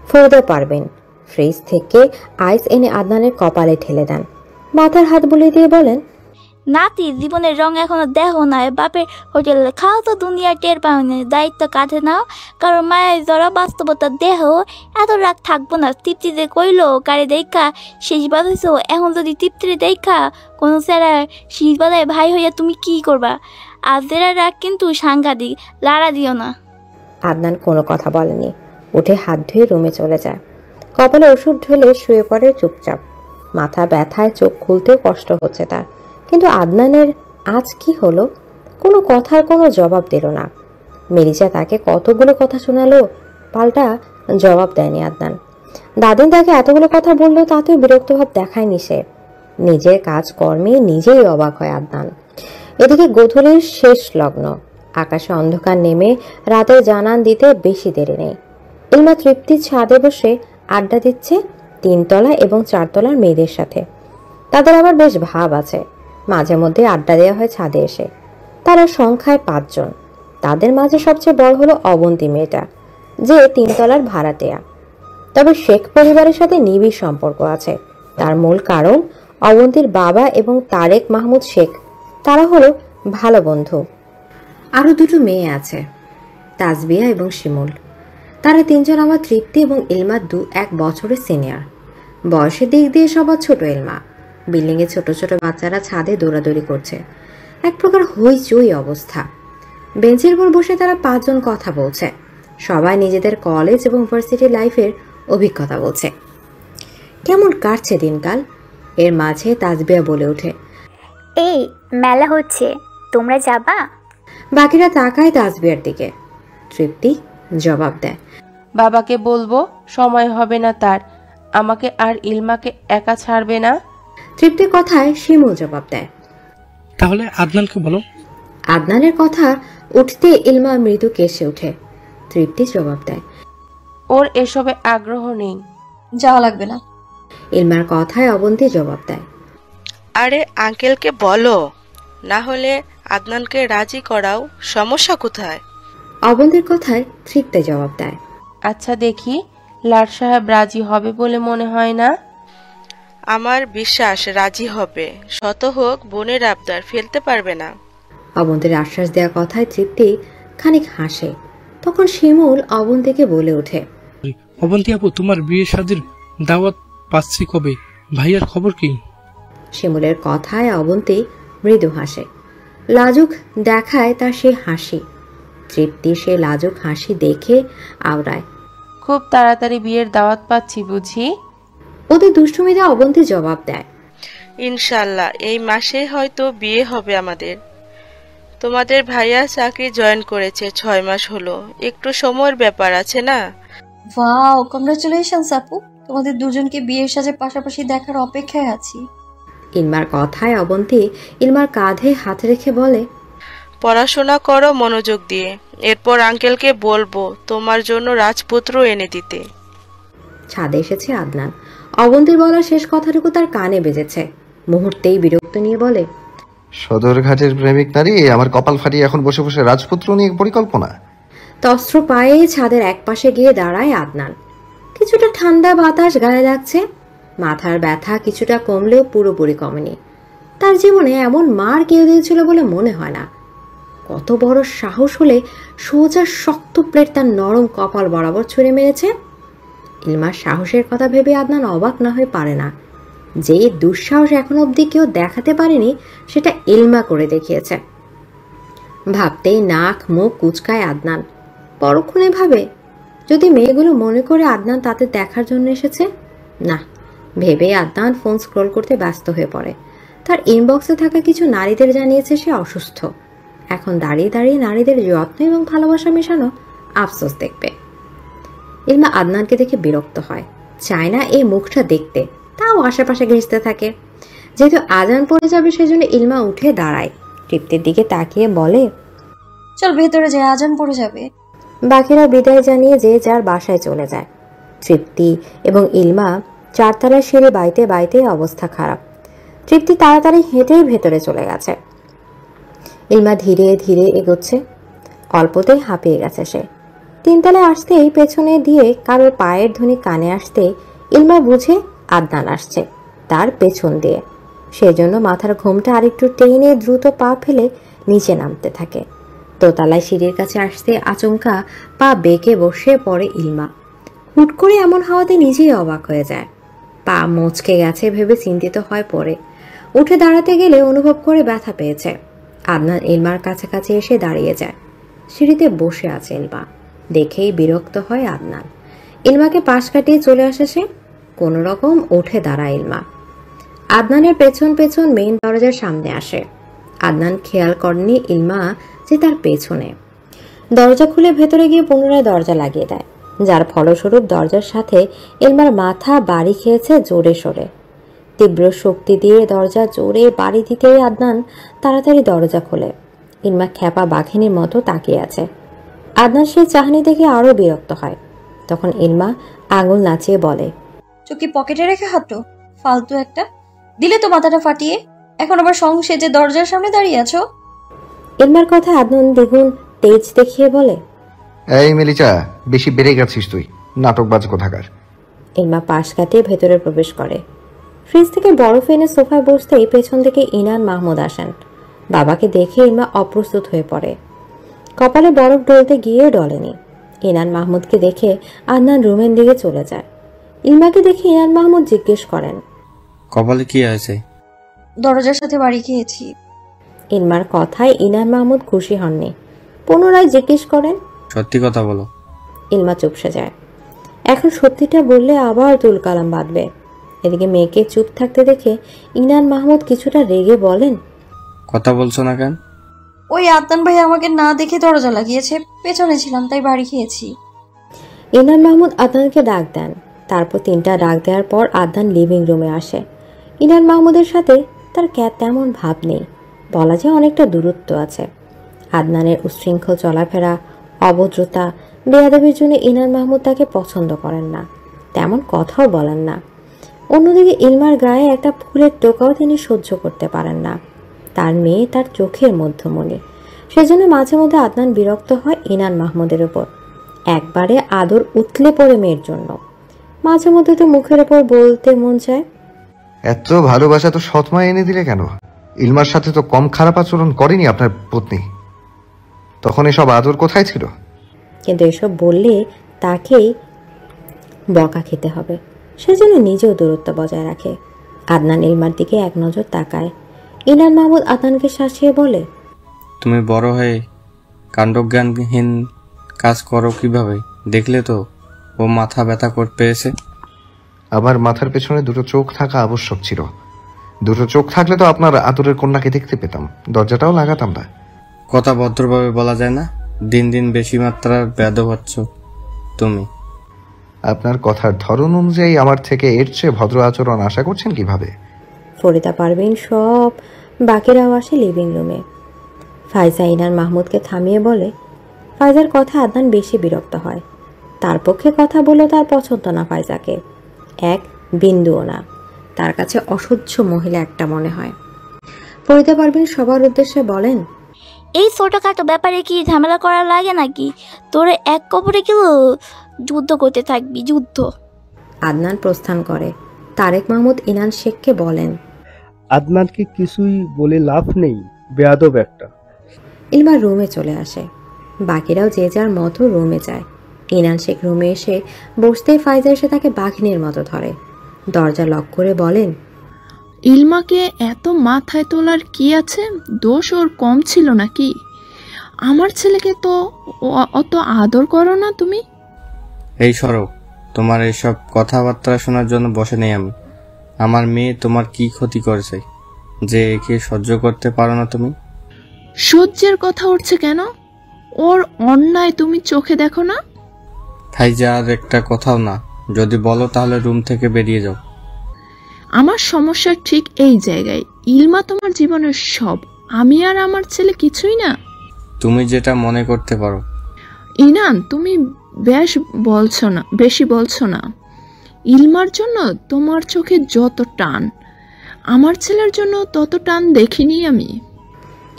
ফরিদা পারবেন ফ্রিজ থেকে আইস এনে আদনানের কপালে ঠেলে দেন, মাথার হাত বুলিয়ে দিয়ে বলেন, নাতি জীবনের রং এখনো দেখো না, বাপের হোটেলে খাও তো দুনিয়া টের পাওনি, দায়িত্ব কাঁধে নাও, কারণ মায়ের জরা বাস্তবতার দেহ। এত রাগ থাকবো না। তৃপ্তিতে কইলো কারে দেখা শেষবার হইছ, এখন যদি তৃপ্তিরে দেখা কোনো স্যারা শেষবাদায় ভাই হইয়া তুমি কি করবা? আজেরা রাগ কিন্তু সাংঘাতিক, লাড়া দিও না। আদনান কোনো কথা বলেনি, উঠে হাত ধুয়ে রুমে চলে যায়। কপালে ওষুধ ঢেলে শুয়ে পড়ে চুপচাপ। মাথা ব্যথায় চোখ খুলতেও কষ্ট হচ্ছে তার। কিন্তু আদনানের আজ কি হলো? কোনো কথার কোনো জবাব দিল না। মেরিজা তাকে কতগুলো কথা শোনালো, পাল্টা জবাব দেয়নি আদনান। দাদিন তাকে এতগুলো কথা বললো, তাতেও বিরক্ত ভাব দেখায়নি সে। নিজের কাজকর্মে নিজেই অবাক হয় আদনান। এদিকে গোধূলির শেষ লগ্ন, আকাশে অন্ধকার নেমে রাতের জানান দিতে বেশি দেরি নেই। ইলমা তৃপ্তির ছাদে বসে আড্ডা দিচ্ছে 3 তলা এবং 4 তলার মেয়েদের সাথে। তাদের আবার বেশ ভাব আছে, মাঝে মধ্যে আড্ডা দেওয়া হয় ছাদে এসে। তারা সংখ্যায় 5 জন। তাদের মাঝে সবচেয়ে বড় হলো অবন্তী মেয়েটা, যে 3 তলার ভাড়াটেয়া। তবে শেখ পরিবারের সাথে নিবিড় সম্পর্ক আছে। তার মূল কারণ অবন্তীর বাবা এবং তারেক মাহমুদ শেখ, তারা হলো ভালো বন্ধু। আরো 2টো মেয়ে আছে, তাজবিয়া এবং শিমুল। তারা 3 জন আমার তৃপ্তি এবং ইলমা 2-1 বছরের সিনিয়র। বয়সের দিক দিয়ে সবার ছোট ইলমা। বিল্ডিংয়ে ছোট ছোট বাচ্চারা ছাদে দৌড়াদৌড়ি করছে, এক প্রকার হইচই অবস্থা। বেঞ্চের উপর বসে তারা 5 জন কথা বলছে। সবাই নিজেদের কলেজ এবং ভার্সিটি লাইফের অভিজ্ঞতা বলছে। কেমন কাটছে দিনকাল। এর মাঝে তাজবিয়া বলে ওঠে, এই মেলা হচ্ছে, তোমরা যাবা? বাকিরা তাকায় তাজবিয়ার দিকে। তৃপ্তি জবাব দেয়, বাবাকে বলবো, সময় হবে না তার, আমাকে আর ইলমাকে একা ছাড়বে না। তৃপ্তির কথায় শিমুল জবাব দেয়, তাহলে আদনানকে বলো। আদনানের কথা উঠতে ইলমা মৃদু কেসে ওঠে। তৃপ্তি জবাব দেয়, ওর এসবে আগ্রহ নেই, যাওয়া লাগবে না। ইলমার কথায় অবন্তী জবাব দেয়, আরে আঙ্কেলকে বলো, না হলে আদনানকে রাজি করাও, সমস্যা কোথায়? অবন্তীর কথায় তৃপ্তি জবাব দেয়, আচ্ছা দেখি, লাট সাহেব রাজি হবে বলে মনে হয় না। আমার বিশ্বাস রাজি হবে, শত হোক বোনের আবদার ফেলতে পারবে না। অবন্তীর আশ্বাস দেওয়া কথায় তৃপ্তি খানিক হাসে। তখন শিমুল অবন্তীকে বলে ওঠে, অবন্তী আপু, তোমার বিয়ের শাদীর দাওয়াত পাচ্ছি কবে? ভাইয়ার খবর কি? শিমুলের কথায় অবন্তী মৃদু হাসে। লাজুক দেখায় তার সে হাসি। তৃপ্তি সে লাজুক হাসি দেখে আওড়ায়, খুব তাড়াতাড়ি বিয়ের দাওয়াত পাচ্ছি বুঝি? ওদের দুষ্টুমিতে অবন্তী জবাব দেয়, ইনশাল্লাহ এই মাসেই হয়তো বিয়ে হবে আমাদের। তোমাদের ভাইয়া চাকরি জয়েন করেছে 6 মাস হলো, একটু সময়ের ব্যাপার আছে না? ওয়াও, কংগ্রাচুলেশনস আপু, তোমাদের দুজনকে বিয়ের সাজে পাশাপাশি দেখার অপেক্ষায় আছি। ইলমার কথায় অবন্তী ইলমার কাঁধে হাত রেখে বলে, পড়াশোনা করো মনোযোগ দিয়ে, এরপর আঙ্কেলকে বলবো তোমার জন্য রাজপুত্র এনে দিতে। ছাদে এসেছে আদনান। অবন্তীর বলা শেষ কথাটুকু তার কানে বেজেছে। মুহূর্তেই বিরক্ত নিয়ে বলে, সদরঘাটের প্রেমিক নারী আমার কপাল ফাটিয়ে এখন বসে বসে রাজপুত্র নিয়ে পরিকল্পনা। তস্ত্র পায়ে ছাদের এক পাশে গিয়ে দাঁড়ায় আদনান। কিছুটা ঠান্ডা বাতাস গায়ে লাগছে। মাথার ব্যথা কিছুটা কমলেও পুরোপুরি কমেনি। তার জীবনে এমন মার কেউ দিয়েছিল বলে মনে হয় না। কত বড় সাহস হলে সোজা শক্ত প্লেট তার নরম কপাল বরাবর ছুঁড়ে মেরেছে। ইলমার সাহসের কথা ভেবে আদনান অবাক না হয়ে পারে না। যে দুঃসাহস এখন অবধি কেউ দেখাতে পারেনি, সেটা ইলমা করে দেখিয়েছে। ভাবতেই নাক মুখ কুচকায় আদনান। পরক্ষণে ভাবে, যদি মেয়েগুলো মনে করে আদনান তাদের দেখার জন্য এসেছে। না ভেবে আদনান ফোন স্ক্রল করতে ব্যস্ত হয়ে পড়ে। তার ইনবক্সে থাকা কিছু নারীদের জানিয়েছে সে অসুস্থ। এখন দাঁড়িয়ে দাঁড়িয়ে নারীদের যত্ন এবং ভালোবাসা মেশানো আফসোস দেখবে। ইলমা আদনানকে দেখে বিরক্ত হয়, চায় না এই মুখটা দেখতে। তাও আশেপাশে ঘেঁষতে থাকে। যেহেতু আজান পড়ে যাবে সেজন্য ইলমা উঠে দাঁড়ায়, তৃপ্তির দিকে তাকিয়ে বলে, চল ভেতরে যে আজান পড়ে যাবে। বাকিরা বিদায় জানিয়ে যে যার বাসায় চলে যায়। তৃপ্তি এবং ইলমা চারতলার সিঁড়ি বাইতে বাইতে অবস্থা খারাপ। তৃপ্তি তাড়াতাড়ি হেঁটেই ভেতরে চলে গেছে। ইলমা ধীরে ধীরে এগোচ্ছে, অল্পতেই হাঁপিয়ে গেছে সে। তিনতলায় আসতেই পেছনে দিয়ে কারোর পায়ের ধ্বনি কানে আসতে ইলমা বুঝে আদনান আসছে তার পেছন দিয়ে। সেজন্য মাথার ঘোমটা আরেকটু টেনে দ্রুত পা ফেলে নিচে নামতে থাকে। দোতলায় সিঁড়ির কাছে আসতে আচমকা পা বেঁকে বসে পড়ে ইলমা। হুট করে এমন হওয়াতে নিজেই অবাক হয়ে যায়। পা মচকে গেছে ভেবে চিন্তিত হয় পড়ে। উঠে দাঁড়াতে গেলে অনুভব করে ব্যথা পেয়েছে। আদনান ইলমার কাছাকাছি এসে দাঁড়িয়ে যায়। সিঁড়িতে বসে আছে ইলমা। দেখেই বিরক্ত হয় আদনান। ইলমাকে পাশ কাটিয়ে চলে আসে সে। কোনো রকম উঠে দাঁড়ায় ইলমা। আদনানের পেছন পেছন মেইন দরজার সামনে আসে। আদনান খেয়াল করেনি ইলমা যে তার পেছনে। দরজা খুলে ভেতরে গিয়ে পুনরায় দরজা লাগিয়ে দেয়, যার ফলস্বরূপ দরজার সাথে ইলমার মাথা বাড়ি খেয়েছে জোরে সোরে। তীব্র শক্তি দিয়ে দরজা জোরে বাড়ি দিতেই আদনান তাড়াতাড়ি দরজা খোলে। ইলমা খ্যাপা বাঘিনীর মতো তাকিয়ে আছে। আদনান সেই চাহনি দেখে আরো বিরক্ত হয়। তখন ইলমা আঙুল নাচিয়ে বলে, চোখে পকেটে রেখে হাঁটো, ফালতু একটা। দিলে তো মাথাটা ফাটিয়ে, এখন আবার সংসেজে দরজার সামনে দাঁড়িয়ে আছো। ইলমার কথা আদনান দ্বিগুণ তেজ দেখিয়ে বলে, এই মেলিচা, বেশি বেড়ে গেছিস তুই, নাটকবাজ কোথাকার। ইলমা পাশ কাটিয়ে ভেতরে প্রবেশ করে। ফ্রিজ থেকে বরফ এনে সোফায় বসতেই পেছন থেকে ইনান মাহমুদ আসেন। বাবাকে দেখে ইলমা অপ্রস্তুত হয়ে পড়ে। কপালে বরফ ডলতে গিয়ে ডলেনি। ইনান মাহমুদকে দেখে আদনান রুমের দিকে চলে যায়। ইলমাকে দেখে ইনান মাহমুদ জিজ্ঞেস করেন, কপালে কি আছে? দরজার সাথে বাড়ি খেয়েছি। ইলমার কথায় ইনান মাহমুদ খুশি হননি। পুনরায় জিজ্ঞেস করেন, সত্যি কথা বলো। ইলমা চুপসে যায়। এখন সত্যিটা বললে আবার তুলকালাম বাঁধবে। এদিকে মেয়েকে চুপ থাকতে দেখে ইনান মাহমুদ কিছুটা রেগে বলেন, কথা বলছো না কেন? ওই আদনান ভাই আমাকে না দেখে দরজা লাগিয়েছে, পেছনে ছিলাম তাই বাড়ি খেয়েছি। ইনান মাহমুদ আদনানকে ডাক দেন। তারপর 3টা ডাক দেওয়ার পর আদনান লিভিং রুমে আসে। ইনান মাহমুদের সাথে তার তেমন ভাব নেই, বলা যায় অনেকটা দূরত্ব আছে। আদনানের উচ্ছৃঙ্খল চলাফেরা, অভদ্রতা, বেয়াদবির জন্য ইনান মাহমুদ তাকে পছন্দ করেন না, তেমন কথাও বলেন না। অন্যদিকে ইলমার গায়ে একটা ফুলের টোকাও তিনি সহ্য করতে পারেন না। তার মেয়ে তার চোখের মধ্যমণি, সেজন্য মাঝে মধ্যে আদনান বিরক্ত হয় ইনান মাহমুদের উপর। একবারে আদর উতলে পড়ে মেয়ের জন্য। মাঝে মধ্যে তো মুখের উপর বলতে মন চায়, এত ভালোবাসা তো সৎমা এনে দিলে কেন? ইলমার সাথে তো কম খারাপ আচরণ করেনি আপনার পত্নী, তখন এসব আদর কোথায় ছিল? কিন্তু এসব বললে তাকেই বকা খেতে হবে, সেজন্য নিজেও দূরত্ব বজায় রাখে। আদনান ইলমার দিকে এক নজর তাকায়। ইনান মাহমুদ আদনানকে শাসিয়ে বলে, তুমি বড় হয়ে কাণ্ডজ্ঞানহীন কাজ করো কিভাবে? দেখলে তো ও মাথা ব্যথা করতে পেরেছে। আমার মাথার পেছনে 2টো চোখ থাকা আবশ্যক ছিল। 2টো চোখ থাকলে তো আপনার আদরের কন্যাকে দেখতে পেতাম, দরজাটাও লাগাতাম না। কথা ভদ্রভাবে বলা যায় না? দিন দিন বেশি মাত্রার বেয়াদব হচ্ছ তুমি। আপনার কথার ধরন অনুযায়ী আমার থেকে এর চেয়ে ভদ্র আচরণ আশা করছেন কিভাবে? ফরিদা পারভিন সব বাকিরাও আসে লিভিং রুমে। ফাইজা ইনান মাহমুদকে থামিয়ে বলে, ফাইজার কথা আদনান বেশি বিরক্ত হয়। তার পক্ষে কথা বলে তার পছন্দ না ফাইজাকে, এক বিন্দুও না। তার কাছে অসহ্য মহিলা একটা মনে হয়। ফরিদা পারভিন সবার উদ্দেশ্যে বলেন, এই ছোটখাটো ব্যাপারে কি ঝামেলা করা লাগে নাকি? তোরে এক কবরে কেউ যুদ্ধ করতে থাকবি, যুদ্ধ। আদনান প্রস্থান করে। তারেক মাহমুদ ইনান শেখকে বলেন, আদনানকে কিছুই বলে লাভ নেই, বেয়াদব একটা। ইলমা রুমে চলে আসে। বাকিরাও যে যার মতো রুমে যায়। ইনান শেখ রুমে এসে বসতেই ফাইজা এসে তাকে বাঘিনীর মতো ধরে। দরজা লক করে বলেন, ইলমাকে এত মাথায় তোলার কি আছে? দোষ ওর কম ছিল নাকি? আমার ছেলেকে তো অত আদর করো না তুমি। এই সরো, তোমার এইসব কথাবার্তা শোনার জন্য বসে নেই আমি। আমার মেয়ে তোমার কি ক্ষতি করেছে যে একে সহ্য করতে পারো না তুমি? সহ্যের কথা উঠছে কেন? ওর অন্যায় তুমি চোখে দেখো না? ফাইজা আর একটা কথাও না, যদি বলো তাহলে রুম থেকে বেরিয়ে যাও। আমার সমস্যা ঠিক এই জায়গায়। ইলমা তোমার জীবনের সব, আমি আর আমার ছেলে কিছুই না। তুমি যেটা মনে করতে পারো। ইনান, তুমি বেশি বলছো না। ইলমার জন্য তোমার চোখে যত টান, আমার ছেলের জন্য তত টান দেখিনি আমি।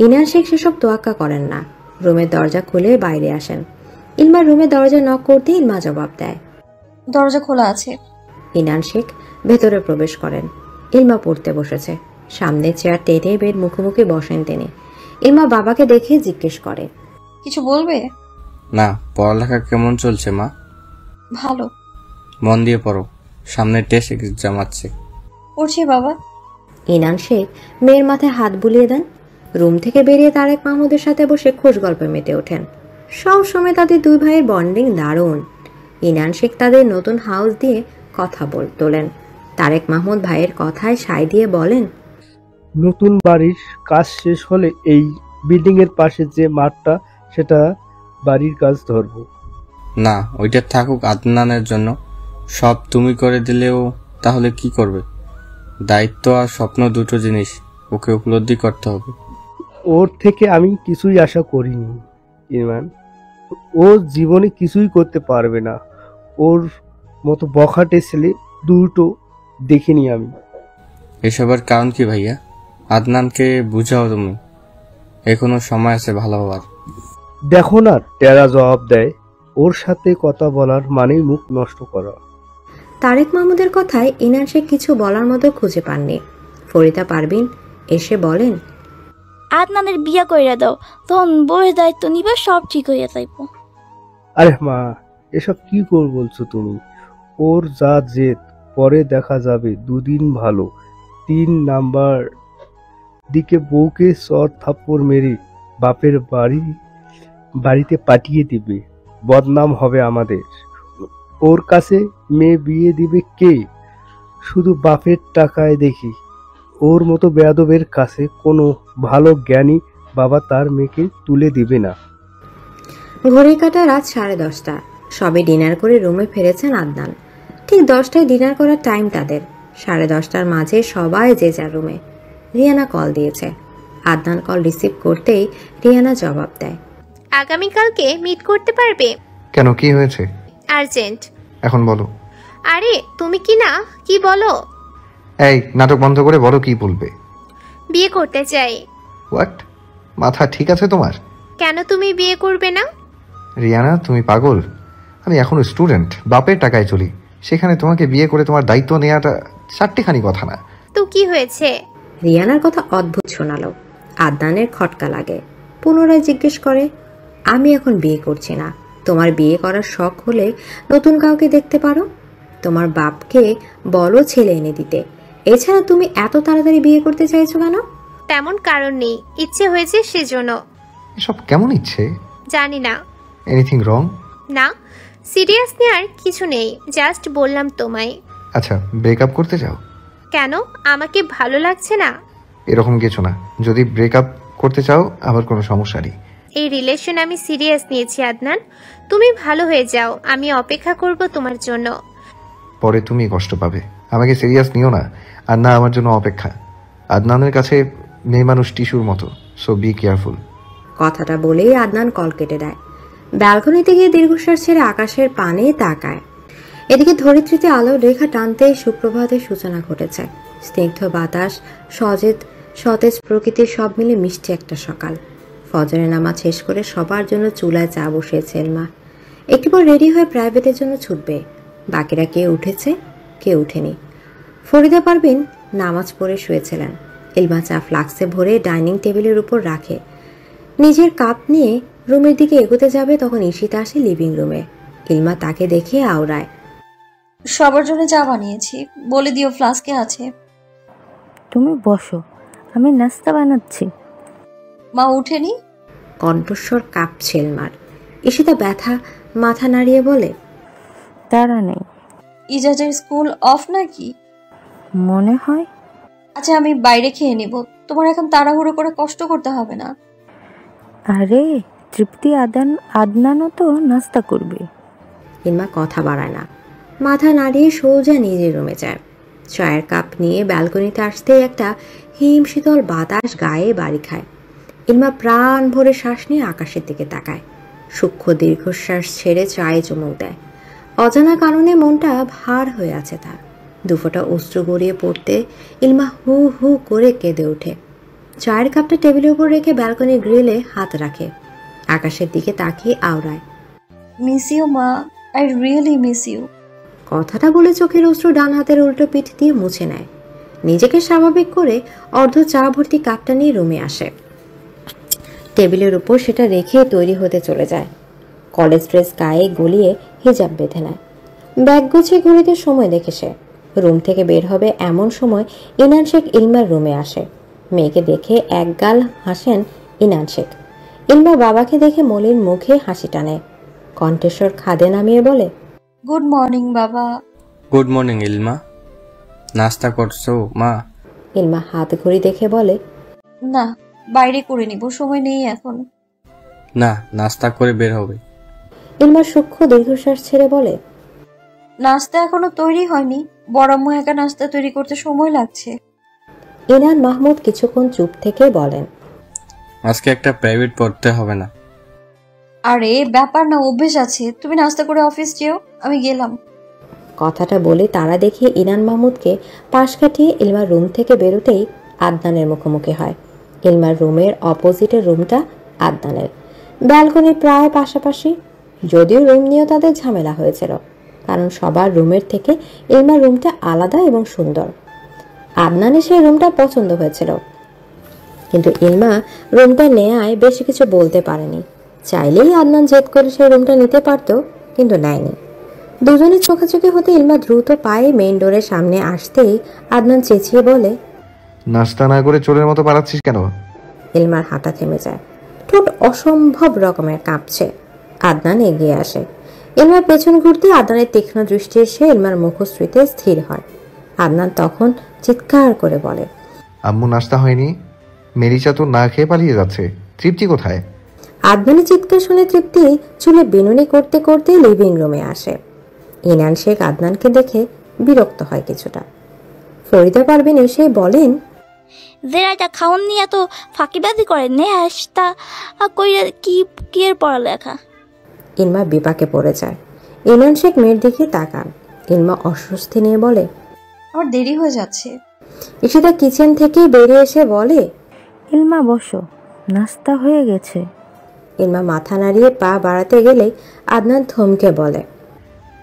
ইনান শেখ সেসব তোয়াক্কা করেন না, রুমের দরজা খুলে বাইরে আসেন। ইলমার রুমের দরজা নক করতে ইলমা জবাব দেয়, দরজা খোলা আছে। ইনান শেখ ভেতরে প্রবেশ করেন। ইলমা পড়তে বসেছে, সামনে চেয়ার টেনে বেড মুখোমুখি বসেন তিনি। ইলমা বাবাকে দেখে জিজ্ঞেস করে, কিছু বলবে? না, পড়ালেখা কেমন চলছে মা? ভালো। মন দিয়ে পড়ো, সামনে টেস্ট এক্সাম আছে। পড়ছি বাবা। ইনান শেখ মেয়ের মাথায় হাত বুলিয়ে দেন। রুম থেকে বেরিয়ে তারেক মাহমুদের সাথে বসে খোশ গল্পে মেতে ওঠেন। সব সময় তাদের দুই ভাইয়ের বন্ডিং দারুণ। ইনান শেখ তাদের নতুন হাউস দিয়ে কথা তোলেন। তারেক মাহমুদ ভাইয়ের কথায় সায় দিয়ে বলেন, নতুন বাড়ির কাজ শেষ হলে এই বিল্ডিং এর পাশে যে মাঠটা, সেটা বাড়ির কাজ ধরবো। না, ওইটা থাকুক আদনানের জন্য। সব তুমি করে দিলেও তাহলে কি করবে? দায়িত্ব আর স্বপ্ন দুটো জিনিস, ওকে উপলব্ধি করতে হবে। ওর থেকে আমি কিছুই আশা করিনি ইরমান। ও জীবনে কিছুই করতে পারবে না। ওর মতো বখাটে ছেলে দুটো দেখিনি আমি। এসবের কারণ কি ভাইয়া? আদনানকে বুঝাও তুমি, এখনো সময় আছে ভালো হওয়ার। দেখো না, টেরা জবাব দেয়। ওর সাথে কথা বলার মানেই মুখ নষ্ট করা। তারেক মাহমুদের কথায় ইনান শেখ কিছু বলার মতো খুঁজে পাননি। ফরিদা পারভিন এসে বলেন, আদনানের বিয়া কইরা দাও, তখন বউয়ের দায়িত্ব নিবা, সব ঠিক হইয়া যাইব। আরে মা, এসব কি কর বলছো তুমি? ওর যা জেদ, পরে দেখা যাবে দুদিন ভালো, 3 নাম্বার দিকে বউকে চর থাপ্পড় মেরে বাপের বাড়িতে পাঠিয়ে দিবে। বদনাম হবে আমাদের। ওর কাছে মেয়ে বিয়ে দিবে কে? শুধু বাপের টাকায় দেখি। ওর মতো বেয়াদবের কাছে কোনো ভালো জ্ঞানী বাবা তার মেয়েকে তুলে দিবে না। ঘড়ি কাটা রাত 10:30। সবে ডিনার করে রুমে ফিরেছেন আদনান। ঠিক 10টায় ডিনার করার টাইম তাদের। 10:30টার মাঝে সবাই যে যার রুমে। রিয়ানা কল দিয়েছে। আদনান কল রিসিভ করতেই রিয়ানা জবাব দেয়, আগামীকালকে মিট করতে পারবে? কেন, কি হয়েছে? আর্জেন্ট। এখন বলো। আরে তুমি কি না, কি বলো? এই নাটক বন্ধ করে বলো কি বলবে। বিয়ে করতে চাই। হোয়াট? মাথা ঠিক আছে তোমার? কেন তুমি বিয়ে করবে না? রিয়ানা, তুমি পাগল? আমি এখনো স্টুডেন্ট, বাপের টাকায় চলি। সেখানে তোমাকে বিয়ে করে তোমার দায়িত্ব নেওয়াটা চারটিখানি কথা না। তো কি হয়েছে? রিয়ানার কথা অদ্ভুত শোনালো। আদনানের খটকা লাগে। পুনরায় জিজ্ঞেস করে, আমি এখন বিয়ে করছি না। তোমার বিয়ে করার শখ হলে নতুন কাউকে দেখতে পারো। তোমার বাপকে বলো ছেলে এনে দিতে। এছাড়া তুমি এত তাড়াতাড়ি বিয়ে করতে চাইছো কেন? তেমন কারণ নেই, ইচ্ছে হয়েছে সেজন্য। এসব কেমন ইচ্ছে? জানি না। Anything wrong? না, সিরিয়াস নেওয়ার কিছু নেই, জাস্ট বললাম তোমায়। আচ্ছা, ব্রেকআপ করতে চাও? কেন, আমাকে ভালো লাগছে না? এরকম কিছু না। যদি ব্রেকআপ করতে চাও আবার কোনো সমস্যা নেই। এই রিলেশন আমি সিরিয়াস নিয়েছি আদনান। তুমি ভালো হয়ে যাও, আমি অপেক্ষা করব তোমার জন্য। পরে তুমি কষ্ট পাবে। আমাকে সিরিয়াস নিও না, আর না আমার জন্য অপেক্ষা। আদনানের কাছে মেয়ে মানুষ টিস্যুর মতো, সো বি কেয়ারফুল। কথাটা বলেই আদনান কল কেটে দেয়। ব্যালকনিতে গিয়ে দীর্ঘশ্বাস ছেড়ে আকাশের পানে তাকায়। এদিকে ধরিত্রীতে আলোর রেখা টানতে সুপ্রভাতের সূচনা ঘটেছে। স্নিগ্ধ বাতাস, সতেজ প্রকৃতির সব মিলে মিষ্টি একটা সকাল। ফজরের নামাজ শেষ করে সবার জন্য চুলায় চা বসিয়েছে এলমা। একটু পর রেডি হয়ে প্রাইভেটের জন্য ছুটবে। বাকিরা কে উঠেছে, কে উঠেনি। ফরিদা পারভিন নামাজ পড়ে শুয়েছিলেন। এলমা চা ফ্লাক্সে ভরে ডাইনিং টেবিলের উপর রাখে। নিজের কাপ নিয়ে রুমের দিকে এগোতে যাবে, তখন ঈশিতা আসে লিভিং রুমে। ইলমা তাকে দেখে আওড়ায়, সবার জন্য চা বানিয়েছি, বলে দিও ফ্লাস্কে আছে। তুমি বসো, আমি নাস্তা বানাচ্ছি। মা উঠেনি? কণ্ঠস্বর কাঁপছে এলমার। ঈশিতা ব্যথা মাথা নাড়িয়ে বলে, তারা নেই। ইজাজের স্কুল অফ নাকি? মনে হয়। আচ্ছা, আমি বাইরে খেয়ে নেব, তোমার এখন তাড়াহুড়ো করে কষ্ট করতে হবে না। আরে তৃপ্তি আদনানও তো নাস্তা করবে। ইলমা কথা বাড়ায় না, মাথা নাড়িয়ে সোজা নিজের রুমে যায়। চায়ের কাপ নিয়ে ব্যালকনিতে আসতেই একটা হিম শীতল বাতাস গায়ে বাড়ি খায়। ইলমা প্রাণ ভরে শ্বাস নিয়ে আকাশের দিকে তাকায়। সূক্ষ্ম দীর্ঘশ্বাস ছেড়ে চায়ে চুমুক দেয়। অজানা কারণে মনটা ভার হয়ে আছে তার। দুফোঁটা অশ্রু গড়িয়ে পড়তে ইলমা হু হু করে কেঁদে ওঠে। চায়ের কাপটা টেবিলের উপর রেখে ব্যালকনির গ্রিলে হাত রাখে। আকাশের দিকে তাকিয়ে আওড়ায়, মিস ইউ মা, আই রিয়েলি মিস ইউ। কথাটা বলে চোখের অশ্রু ডান হাতের উল্টো পিঠ দিয়ে মুছে নেয়। নিজেকে স্বাভাবিক করে অর্ধ চা ভর্তি কাপটা নিয়ে রুমে আসে। টেবিলের উপর সেটা রেখে তৈরি হতে চলে যায়। কলেজ ড্রেস গায়ে গলিয়ে হিজাব বেঁধে নেয়। ব্যাগ গুছিয়ে ঘড়িতে সময় দেখে সে রুম থেকে বের হবে এমন সময় ইনান শেখ ইলমার রুমে আসে। মেয়েকে দেখে একগাল হাসেন ইনান শেখ। ইলমা বাবাকে দেখে মলিন মুখে হাসি টানে। কণ্ঠেশ্বর খাদে নামিয়ে বলে, গুড মর্নিং বাবা। গুড মর্নিং ইলমা, নাস্তা করছো মা? ইলমা হাত ঘড়ি দেখে বলে, না, বাইরে করে নিব, সময় নেই এখন। না, নাস্তা করে বের হবে। ইলমা সূক্ষ্ম দীর্ঘশ্বাস ছেড়ে বলে, নাস্তা এখনো তৈরি হয়নি, বড় আম্মু একা নাস্তা তৈরি করতে সময় লাগছে। ইনান মাহমুদ কিছুক্ষণ চুপ থেকে বলেন, আজকে একটা প্রাইভেট পড়তে হবে না? আরে ব্যাপার না, অভ্যেস আছে। তুমি নাস্তা করে অফিস যেও, আমি গেলাম। কথাটা বলে তারা দেখিয়ে ইনান মাহমুদকে পাশ কাটিয়ে ইলমার রুম থেকে বেরোতেই আদনানের মুখোমুখি হয়। ইলমার রুমের অপোজিটের রুমটা আদনানের, ব্যালকনির প্রায় পাশাপাশি। যদিও রুম নিয়েও তাদের ঝামেলা হয়েছিল, কারণ সবার রুমের থেকে ইলমার রুমটা আলাদা এবং সুন্দর। আদনানের সেই রুমটা পছন্দ হয়েছিল, কিন্তু ইলমা রুমটা নেয়ায় বেশি কিছু বলতে পারেনি। চাইলেই আদনান জেদ করে সেই রুমটা নিতে পারত, কিন্তু নেয়নি। দুজনের চোখাচোখি হতে ইলমা দ্রুত পায়ে মেইন ডোরের সামনে আসতেই আদনান চেঁচিয়ে বলে, নাস্তা না করে চোরের মতো পালাচ্ছিস কেন? ইলমার হাঁটা থেমে যায়, ঠোঁট অসম্ভব রকমের কাঁপছে। আদনান এগিয়ে আসে। ইলমার পেছন ঘুরতে আদনানের তীক্ষ্ণ দৃষ্টি এসে ইলমার মুখশ্রীতে স্থির হয়। আদনান তখন চিৎকার করে বলে, আম্মু নাস্তা হয়নি? মেরিচা তো না খেয়ে পালিয়ে যাচ্ছে, তৃপ্তি কোথায়? আদনানের চিৎকার শুনে তৃপ্তি চুলে বিনুনি করতে করতে লিভিং রুমে আসে। ইনান শেখ আদনানকে দেখে বিরক্ত হয় কিছুটা। ফরিদা পারভিন এসে বলেন, জেরাটা খাওন নিয়ে এত ফাঁকিবাজি করে নেহাসটা কইরা কি এর পড়ালেখা। ইলমা বিপাকে পড়ে যায়। ইনান শেখ মেয়ের দিকে তাকান। ইলমা অস্বস্তি নিয়ে বলে, আমার দেরি হয়ে যাচ্ছে। ঈশিতা কিচেন থেকে বেরিয়ে এসে বলে, ইলমা বসো, নাস্তা হয়ে গেছে। ইলমা মাথা নাড়িয়ে পা বাড়াতে গেলে আদনান থমকে বলে,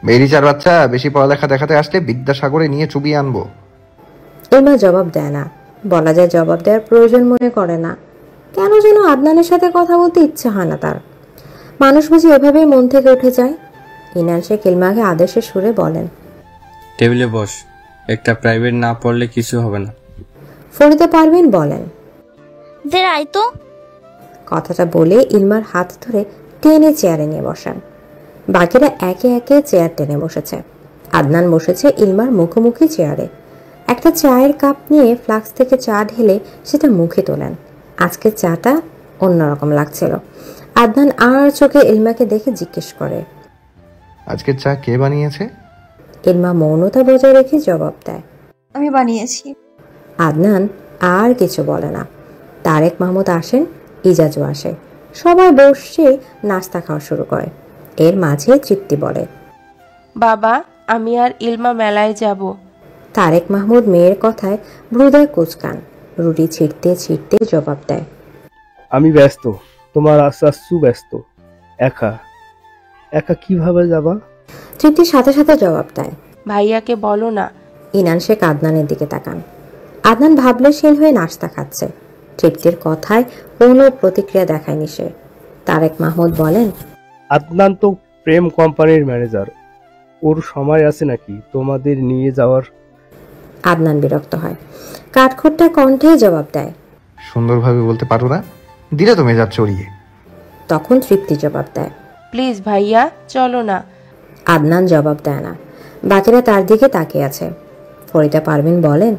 মেরিচার বাচ্চা, বেশি পড়ালেখা দেখাতে আসলে বিদ্যাসাগরে নিয়ে চুবিয়ে আনবো। ইলমা জবাব দেয় না, বলা যায় জবাব দেওয়ার প্রয়োজন মনে করে না। কেন যেন আদনানের সাথে কথা বলতে ইচ্ছে হয় না তার। মানুষ বুঝি এভাবেই মন থেকে উঠে যায়। ইনান শেখ ইলমাকে আদেশের সুরে বলেন, টেবিলে বস, একটা প্রাইভেট না পড়লে কিছু হবে না। ফরিদা পারভিন বলেন, জেরাই তো। কথাটা বলে ইলমার হাত ধরে টেনে চেয়ারে নিয়ে বসান। বাকিরা একে একে চেয়ার টেনে বসেছে। আদনান বসেছে ইলমার মুখোমুখি চেয়ারে। একটা চায়ের কাপ নিয়ে ফ্লাক্স থেকে চা ঢেলে সেটা মুখে তোলেন। আজকের চাটা অন্যরকম লাগছিল। আদনান আর চোখে ইলমাকে দেখে জিজ্ঞেস করে, আজকের চা কে বানিয়েছে? ইলমা মৌনতা বজায় রেখে জবাব দেয়, আমি বানিয়েছি। আদনান আর কিছু বলে না। তারেক মাহমুদ আসেন, ইজাজও আসে। সবাই বসে নাস্তা খাওয়া শুরু করে। এর মাঝে তৃপ্তি বলে, বাবা, আমি আর ইলমা মেলায় যাব। তারেক মাহমুদ মেয়ের কথায় ভ্রুদয় কুচকান। রুটি ছিঁড়তে ছিঁড়তে জবাব দেয়, আমি ব্যস্ত, তোমার আসাসু ব্যস্ত। একা একা কিভাবে যাবা? তৃপ্তির সাথে সাথে জবাব দেয়, ভাইয়াকে বলো না। ইনান শেখ আদনানের দিকে তাকান। আদনান ভাবলেশীল হয়ে নাস্তা খাচ্ছে। তৃপ্তির কথায় কোনো প্রতিক্রিয়া দেখায়নি সে। তারেক মাহমুদ বলেন, আদনান তো প্রেম কোম্পানির ম্যানেজার, ওর সময় আছে নাকি তোমাদের নিয়ে যাওয়ার? আদনান বিরক্ত হয়। কাঠখোট্টা কণ্ঠে জবাব দেয়, সুন্দরভাবে বলতে পারো না? দিলে তো মেজাজ চড়িয়ে। তখন তৃপ্তি জবাব দেয়, প্লিজ ভাইয়া, চলো না। আদনান জবাব দেয় না। বাকিরা তার দিকে তাকিয়ে আছে। ফরিদা পারভিন বলেন,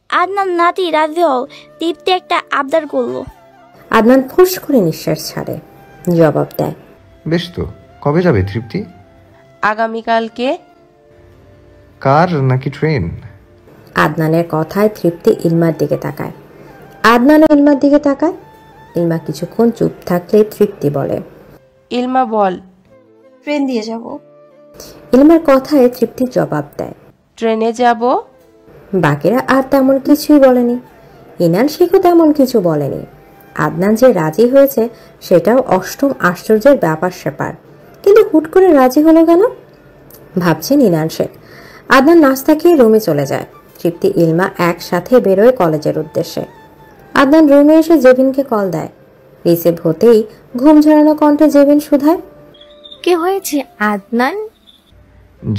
আদনান নাতি রাজি হও, তৃপ্তি একটা আবদার করলো। আদনান ফুস করে নিঃশ্বাস ছাড়ে। জবাব দেয়, বেশ তো, কবে যাবে তৃপ্তি? আগামীকালকে। কার নাকি ট্রেন? আদনানের কথায় তৃপ্তি ইলমার দিকে তাকায়। আদনানও ইলমার দিকে তাকায়। ইলমা কিছুক্ষণ চুপ থাকলে তৃপ্তি বলে, ইলমা বল। ট্রেন দিয়ে যাব। ইলমার কথায় তৃপ্তি জবাব দেয়, ট্রেনে যাব। বাকিরা আর তেমন কিছুই বলেনি। ইনান শেখও তেমন কিছু বলেনি। আদনান যে রাজি হয়েছে সেটাও অষ্টম আশ্চর্যের ব্যাপার স্যাপার, কিন্তু হুট করে রাজি হলো কেন ভাবছেন ইনান শেখ। আদনান নাস্তা খেয়ে রুমে চলে যায়। তৃপ্তি ইলমা একসাথে বেরোয় কলেজের উদ্দেশ্যে। আদনান রুমে এসে জেবিনকে কল দেয়। রিসিভ হতেই ঘুম ঝরানো কণ্ঠে জেবিন শুধায়, কি হয়েছে আদনান?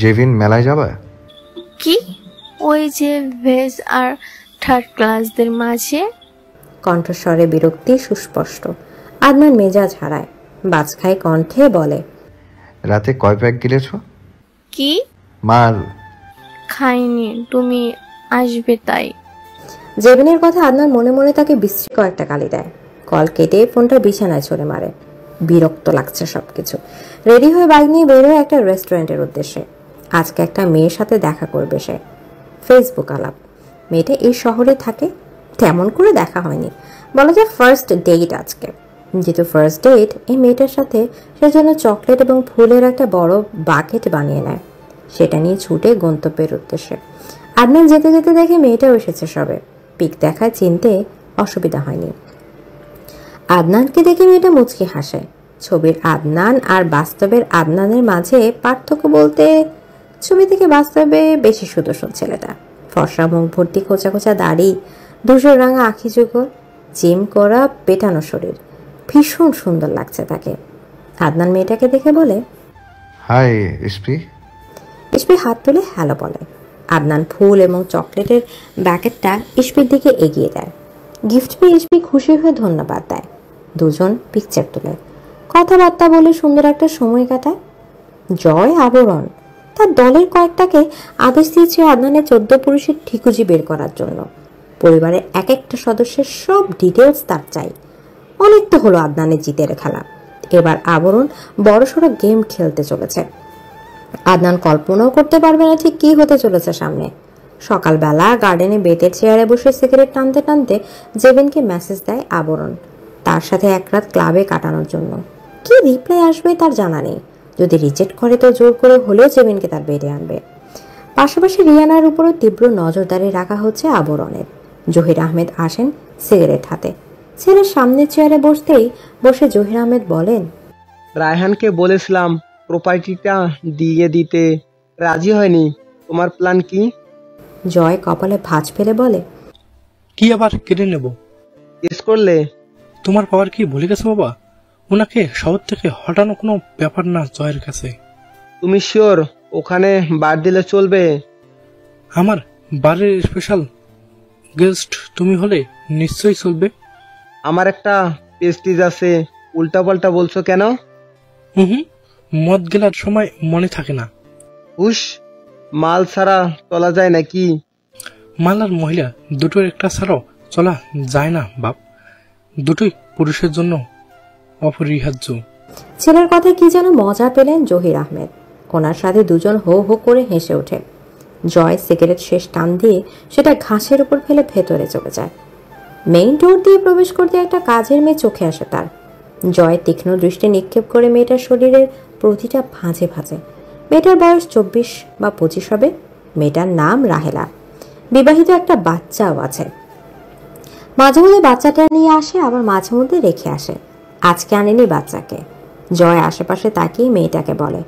জেবিন মেলায় যাবা? কি ওই যে ভেজ আর থার্ড ক্লাসদের মাঝে? কণ্ঠস্বরে বিরক্তি সুস্পষ্ট। আদনান মেজাজ হারায়, বাজখাই কণ্ঠে বলে, রাতে কয় প্যাক গিলেছ? কি? মাল খাইনি, তুমি আসবে তাই। জেবিনের কথা আদনান মনে মনে তাকে বিশ্রী কয়েকটা গালি দেয়। কল কেটে ফোনটা বিছানায় ছড়ে মারে। বিরক্ত লাগছে সবকিছু। রেডি হয়ে বাইক নিয়ে বেরোয় একটা রেস্টুরেন্টের উদ্দেশ্যে। আজকে একটা মেয়ের সাথে দেখা করবে সে। ফেসবুক আলাপ। মেয়েটা এই শহরে থাকে, তেমন করে দেখা হয়নি, বলা যায় ফার্স্ট ডেট আজকে। যেহেতু ফার্স্ট ডেট, এই মেয়েটার সাথে সে জন্য চকলেট এবং ফুলের একটা বড় বাকেট বানিয়ে নেয়। সেটা নিয়ে ছুটে গন্তব্যের উদ্দেশ্যে। আদনান যেতে যেতে দেখে মেয়েটাও এসেছে সবে। পিক দেখায় চিনতে অসুবিধা হয়নি। আদনানকে দেখে মেয়েটা মুচকি হাসে। ছবির আদনান আর বাস্তবের আদনানের মাঝে পার্থক্য বলতে ছবি থেকে বাস্তবে বেশি সুদর্শন ছেলেটা। ফর্সা মুখ ভর্তি খোঁচা খোঁচা দাড়ি, ধূসর রাঙা আখি যুগল, জিম করা পেটানো শরীর, ভীষণ সুন্দর লাগছে তাকে। আদনান মেয়েটাকে দেখে বলে, হাই ইসপি। ইসপি হাত তুলে হ্যালো বলে। আদনান ফুল এবং চকলেটের ব্যাকেটটা ইসপির দিকে এগিয়ে দেয়। গিফট পেয়ে ইসপি খুশি হয়ে ধন্যবাদ দেয়। দুজন পিকচার তোলে, কথাবার্তা বলে সুন্দর একটা সময় কাটায়। জয় আবরণ তার দলের কয়েকটাকে আদেশ দিয়েছে আদনানের 14 পুরুষের ঠিকুজি বের করার জন্য। পরিবারের এক একটা সদস্যের সব ডিটেলস তার চাই। অনেক তো হলো আদনানের জিতের খেলা, এবার আবরণ বড়সড় গেম খেলতে চলেছে। আদনান কল্পনাও করতে পারবে না ঠিক কি হতে চলেছে সামনে। সকালবেলা গার্ডেনে বেতের চেয়ারে বসে সিগারেট টানতে টানতে জেবিনকে মেসেজ দেয় আবরণ, তার সাথে এক রাত ক্লাবে কাটানোর জন্য। কি রিপ্লাই আসবে তার জানা নেই। যদি রিজেক্ট করে তো জোর করে হলেও জেবিনকে তার বেডে আনবে। পাশাপাশি রিয়ানার উপরও তীব্র নজরদারি রাখা হচ্ছে আবরণের। জহির আহমেদ আসেন সিগারেট হাতে। ছেলের সামনের চেয়ারে বসে জহির আহমেদ বলেন, রায়হানকে বলেছিলাম প্রপার্টিটা দিয়ে দিতে, রাজি হয়নি। তোমার প্ল্যান কি? জয় কপালে ভাঁজ ফেলে বলে, কি আবার কেটে নেব? কেস করলে? তোমার পাওয়ার কি ভুলে গেছো বাবা? ওনাকে শহর থেকে হটানো কোনো ব্যাপার না জয়ের কাছে। তুমি শিওর ওখানে বার দিলে চলবে? আমার বাড়ির স্পেশাল গেস্ট তুমি হলে নিশ্চয়ই চলবে। আমার একটা পেস্টিজ আছে, উল্টাপাল্টা বলছো কেন? মদ গেলার সময় মনে থাকে না। হুশ, মাল ছাড়া চলা যায় নাকি? মাল আর মহিলা দুটোর একটা ছাড়াও চলা যায় না বাপ, দুটোই পুরুষের জন্য অপরিহার্য। ছেলের কথায় কি যেন মজা পেলেন জহির আহমেদ। ওনার সাথে দুজন হো হো করে হেসে ওঠে। জয় সিগারেট শেষ টান দিয়ে সেটা ঘাসের উপর ফেলে ভেতরে চলে যায়। মেইন ডোর দিয়ে প্রবেশ করতে একটা কাজের মেয়ে চোখে আসে তার। জয় তীক্ষ্ণ দৃষ্টি নিক্ষেপ করে মেয়েটার শরীরের প্রতিটা ভাঁজে ভাঁজে। মেয়েটার বয়স 24 বা 25 হবে। মেয়েটার নাম রাহেলা। বিবাহিত একটা বাচ্চাও আছে। মাঝে মধ্যে বাচ্চাটা নিয়ে আসে, আবার মাঝে মধ্যে রেখে আসে। আজকে আনেনি বাচ্চাকে। জয় আশেপাশে তাকিয়ে মেয়েটাকে বলে,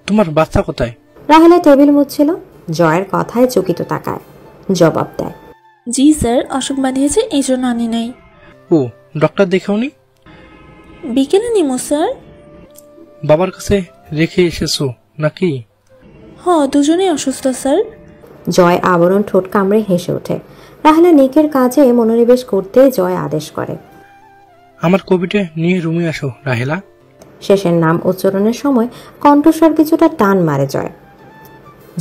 তোমার বাচ্চা কোথায়? রাহেলা টেবিল মুছছিল। জয়ের কথায় চকিত তাকায়, জবাব দেয়, জি স্যার, অসুখ বাঁধিয়েছে এই জন্য আনি নাই। ও ডক্টর দেখাওনি? বিকেলে নিমো স্যার। বাবার কাছে রেখে এসেছো নাকি? দুজনেই অসুস্থ স্যার। জয় আবরণ ঠোঁট কামড়ে হেসে ওঠে। রাহেলা নিকের কাজে মনোনিবেশ করতে জয় আদেশ করে, আমার কবিটা নিয়ে রুমে আসো রাহেলা। শেষের নাম উচ্চারণের সময় কণ্ঠস্বর কিছুটা টান মারে জয়।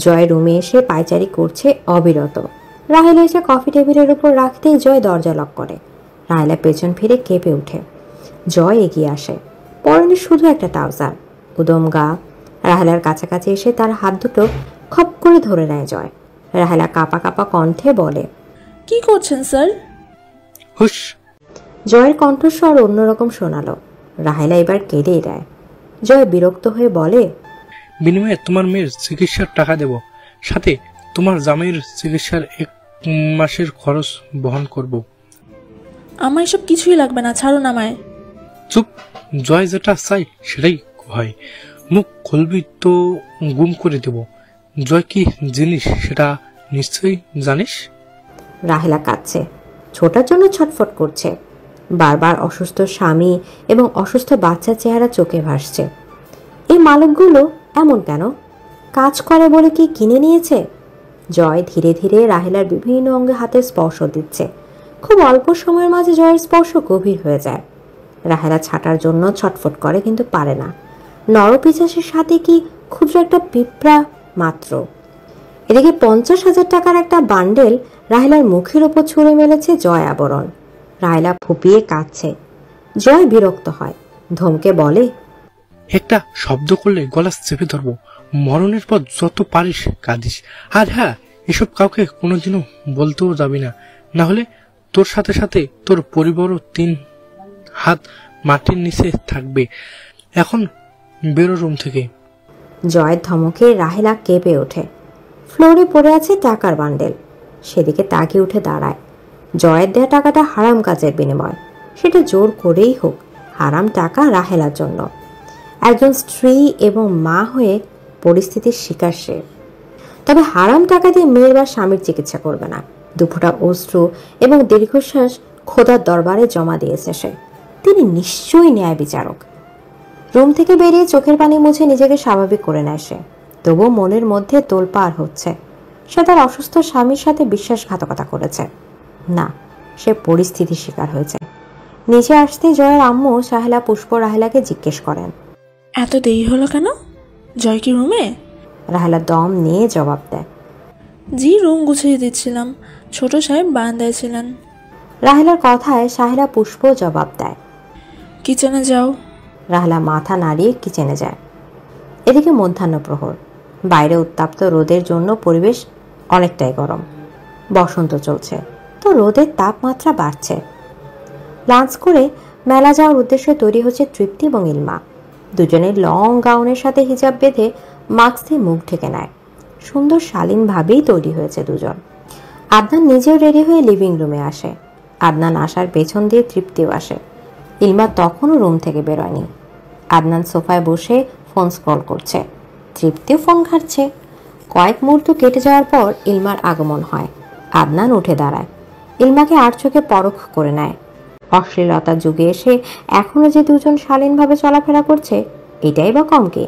জয় রুমে এসে পায়চারি করছে অবিরত। রাহেলা এসে কফি টেবিলের উপর রাখতেই জয় দরজা লক করে। রাহেলা পেছন ফিরে কেঁপে ওঠে। জয় এগিয়ে আসে। পরনে শুধু একটা ট্রাউজার, উদম গা। রাহেলার কাছাকাছি এসে তার হাত দুটো খপ করে ধরে নেয় জয়। রাহেলা কাঁপা কাঁপা কণ্ঠে বলে, কি করছেন স্যার? হুশ। জয়ের কণ্ঠস্বর অন্যরকম শোনালো। রাহেলা এবার কেঁদেই দেয়। জয় বিরক্ত হয়ে বলে, বিনিময়ে তোমার মেয়ের চিকিৎসার টাকা দেব, সাথে তোমার জামাইয়ের চিকিৎসার 1 মাসের খরচ বহন করব। আমার এসব কিছুই লাগবে না, ছাড়ুন আমায়। চুপ। জয় যেটা চাই সেটাই হয়। মুখ খুলবি তো গুম করে দেব। জয় কি জিনিস সেটা নিশ্চয়ই জানিস। রাহেলা কাঁদছে, ছোটার জন্য ছটফট করছে। বারবার অসুস্থ স্বামী এবং অসুস্থ বাচ্চার চেহারা চোখে ভাসছে। এই মালিকগুলো এমন কেন? কাজ করে বলে কি কিনে নিয়েছে? জয় ধীরে ধীরে রাহেলার বিভিন্ন অঙ্গে হাতের স্পর্শ দিচ্ছে। খুব অল্প সময়ের মাঝে জয়ের স্পর্শ গভীর হয়ে যায়। রাহেলা ছাটার জন্য ছটফট করে, কিন্তু পারে না। নরপিশাচের সাথে কি ক্ষুদ্র একটা পিঁপড়া মাত্র। এদিকে 50,000 টাকার একটা বান্ডেল রাহেলার মুখের ওপর ছুঁড়ে মেলেছে জয় আবরণ। রাহেলা ফুপিয়ে কাঁদছে। জয় বিরক্ত হয়, ধমকে বলে, একটা শব্দ করলে গলা চেপে ধরবো। মরণের পর যত পারিস কাঁদিস। আর হ্যাঁ, এসব কাউকে কোনোদিনও বলতেও যাবি না, না হলে তোর সাথে সাথে তোর পরিবারও 3 হাত মাটির নিচে থাকবে। এখন বেরো রুম থেকে। জয়ের ধমকে রাহেলা কেঁপে ওঠে। ফ্লোরে পড়ে আছে টাকার বান্ডেল। সেদিকে তাকিয়ে উঠে দাঁড়ায়। জয়ের দেয়া টাকাটা হারাম কাজের বিনিময়। সেটা জোর করেই হোক, হারাম টাকা রাহেলার জন্য। একজন স্ত্রী এবং মা হয়ে পরিস্থিতির শিকার সে। তবে হারাম টাকা দিয়ে মেয়ের বা স্বামীর চিকিৎসা করবে না। দুফোঁটা অশ্রু এবং দীর্ঘশ্বাস খোদার দরবারে জমা দিয়েছে সে। তিনি নিশ্চয়ই ন্যায় বিচারক। রুম থেকে বেরিয়ে চোখের পানি মুছে নিজেকে স্বাভাবিক করে নেয় সে। তবুও মনের মধ্যে তোলপাড় হচ্ছে। সে তার অসুস্থ স্বামীর সাথে বিশ্বাসঘাতকতা করেছে। না, সে পরিস্থিতির শিকার হয়েছে। নিচে আসতে জয়ের আম্মু সাহেলা পুষ্প রাহেলাকে জিজ্ঞেস করেন, এত দেরি হলো কেন? জয় কি রুমে? রাহেলা দম নিয়ে জবাব দেয়, জি, রুম গুছিয়ে দিচ্ছিলাম। ছোট সাহেব বারান্দায় ছিলেন। রাহেলার কথায় সাহেলা পুষ্প জবাব দেয়, কিচেনে যাও। রাহেলা মাথা নাড়িয়ে কিচেনে যায়। এদিকে মধ্যাহ্ন প্রহর। বাইরে উত্তাপ্ত রোদের জন্য পরিবেশ অনেকটাই গরম। বসন্ত চলছে, তো রোদের তাপমাত্রা বাড়ছে। লাঞ্চ করে মেলা যাওয়ার উদ্দেশ্যে তৈরি হচ্ছে তৃপ্তি এবং ইলমা। দুজনের লং গাউনের সাথে হিজাব বেঁধে মাস্ক দিয়ে মুখ ঢেকে নেয়। সুন্দর শালীনভাবেই তৈরি হয়েছে দুজন। আদনান নিজেও রেডি হয়ে লিভিং রুমে আসে। আদনান আসার পেছন দিয়ে তৃপ্তিও আসে। ইলমা তখনও রুম থেকে বেরোয়নি। আদনান সোফায় বসে ফোন স্ক্রল করছে, তৃপ্তিও ফোন ঘাটছে। কয়েক মুহূর্ত কেটে যাওয়ার পর ইলমার আগমন হয়। আদনান উঠে দাঁড়ায়, ইলমাকে আর চোখে পরখ করে নেয়। অশ্লীলতার যুগে এসে এখনো যে দুজন শালীনভাবে চলাফেরা করছে, এটাই বা কম কি?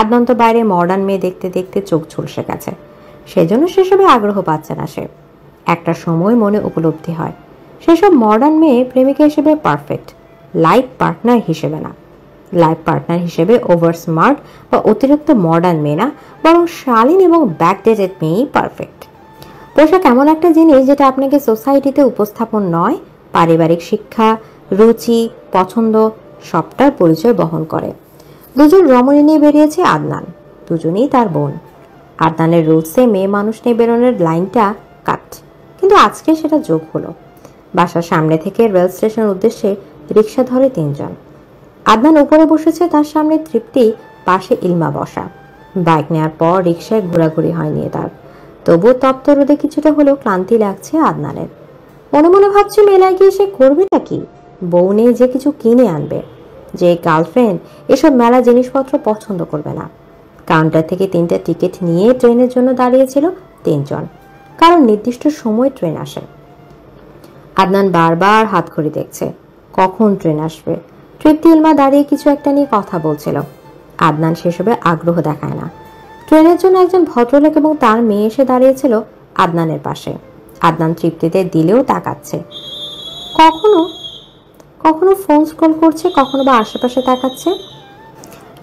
আদনান তো বাইরে মডার্ন মেয়ে দেখতে দেখতে চোখ ঝলসে গেছে। সেজন্য সেসবে আগ্রহ পাচ্ছে না সে। একটা সময় মনে উপলব্ধি হয়, সেসব মডার্ন মেয়ে প্রেমিকা হিসেবে পারফেক্ট, লাইফ পার্টনার হিসেবে না। লাইফ পার্টনার হিসেবে ওভার স্মার্ট বা অতিরিক্ত মডার্ন মেয়ে না, বরং শালীন এবং ব্যাকডেটেড মেয়েই পারফেক্ট। পোশাক এমন একটা জিনিস যেটা আপনাকে সোসাইটিতে উপস্থাপন নয়, পারিবারিক শিক্ষা, রুচি, পছন্দ সবটার পরিচয় বহন করে। দুজন রমণী নিয়ে বেরিয়েছে আদনান, দুজনেই তার বোন। আদনানের রুলসে মেয়ে মানুষ নিয়ে বেরোনোর লাইনটা কাট, কিন্তু আজকে সেটা যোগ হলো। বাসার সামনে থেকে রেল স্টেশনের উদ্দেশ্যে রিক্সা ধরে 3 জন। আদনান উপরে বসেছে, তার সামনে তৃপ্তি, পাশে ইলমা বসা। বাইক নেওয়ার পর রিক্সায় ঘোরাঘুরি হয়নি তার। তবুও তপ্ত রোদে কিছুটা হলেও ক্লান্তি লাগছে আদনানের। মনে মনে ভাবছে মেলায় গিয়ে সে করবেটা কি? বউ নেই যে কিছু কিনে আনবে। যে গার্লফ্রেন্ড এসব মেলা জিনিসপত্র পছন্দ করবে না। কাউন্টার থেকে 3টা টিকিট নিয়ে ট্রেনের জন্য দাঁড়িয়েছিল 3 জন, কারণ নির্দিষ্ট সময় ট্রেন আসে। আদনান বারবার হাত ঘড়ি দেখছে, কখন ট্রেন আসবে। তৃপ্তি ইলমা দাঁড়িয়ে কিছু একটা নিয়ে কথা বলছিল। আদনান সেসবে আগ্রহ দেখায় না। ট্রেনের জন্য একজন ভদ্রলোক এবং তার মেয়ে এসে দাঁড়িয়েছিল আদনানের পাশে। আদনান তৃপ্তিতে দিলেও তাকাচ্ছে, কখনো কখনো ফোন স্ক্রল করছে, কখনো বা আশেপাশে তাকাচ্ছে।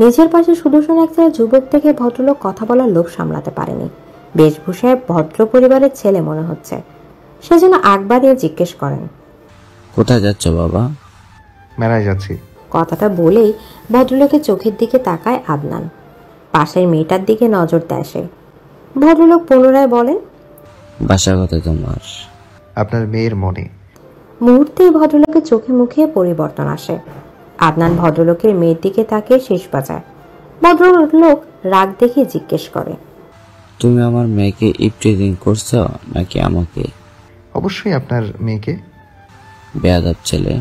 নিজের পাশে সুদর্শন একটা যুবক দেখে ভদ্রলোক কথা বলার লোভ সামলাতে পারেনি। বেশভূষায় ভদ্র পরিবারের ছেলে মনে হচ্ছে। সেজন্য আগ বাড়িয়ে জিজ্ঞেস করেন, কোথায় যাচ্ছ বাবা? মেলায় যাচ্ছি। কথাটা বলেই ভদ্রলোকের চোখের দিকে তাকায় আদনান। পাশের মেয়েটার দিকে নজর দেয় সে। ভদ্রলোক পুনরায় বলেন, বাসা কোথায় তোমার? আপনার মেয়ের মনে। মুহূর্তেই ভদ্রলোকের চোখে মুখে পরিবর্তন আসে। আদনান ভদ্রলোকের মেয়ের দিকে তাকিয়ে শেষ বাজায়। ভদ্রলোক রাগ দেখে জিজ্ঞেস করে, তুমি আমার মেয়েকে ইফটিজিং করছো নাকি আমাকে? অবশ্যই আপনার মেয়েকে। বেয়াদব ছেলে,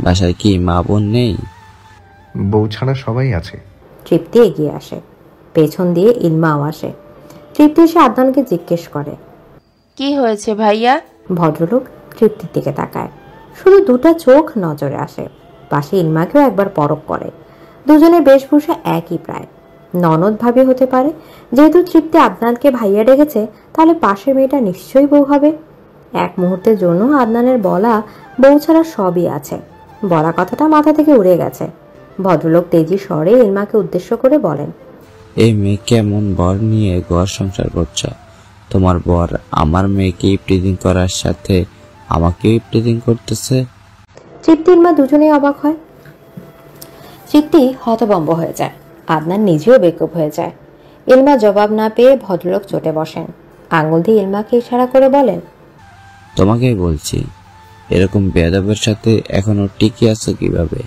বাসায় কি মা বোন নেই? বউ ছাড়া সবাই আছে। তৃপ্তি এগিয়ে আসে, পেছন দিয়ে ইলমাও আসে। তৃপ্তি এসে আদনানকে জিজ্ঞেস করে, কি হয়েছে ভাইয়া? ভদ্রলোক তৃপ্তির দিকে তাকায়, শুধু দুটা চোখ নজরে আসে। পাশে ইলমাকেও একবার পরখ করে। দুজনের বেশভূষা একই প্রায়, ননদ ভাবি হতে পারে। যেহেতু তৃপ্তি আদনানকে ভাইয়া ডেকেছে, তাহলে পাশের মেয়েটা নিশ্চয়ই বউ হবে। এক মুহূর্তের জন্য আদনানের বলা বউ ছাড়া সবই আছে বলা কথাটা মাথা থেকে উড়ে গেছে। ভদ্রলোক তেজি স্বরে ইলমাকে উদ্দেশ্য করে বলেন, এই মেয়ে কেমন বর নিয়ে ঘর সংসার করছো? তোমার বর আমার মেয়েকে ইফটিজিং করার সাথে আমাকে ইফটিজিং করতেছে। তৃপ্তি ইলমা দুজনেই অবাক হয়। তৃপ্তি হতভম্ব হয়ে যায়, আদনান নিজেও বেকুব হয়ে যায়। ইলমা জবাব না পেয়ে ভদ্রলোক চটে বসেন। আঙুল দিয়ে ইলমাকে ইশারা করে বলেন, তোমাকেই বলছি, এরকম বেয়াদবের সাথে এখনো টিকে আছো কিভাবে?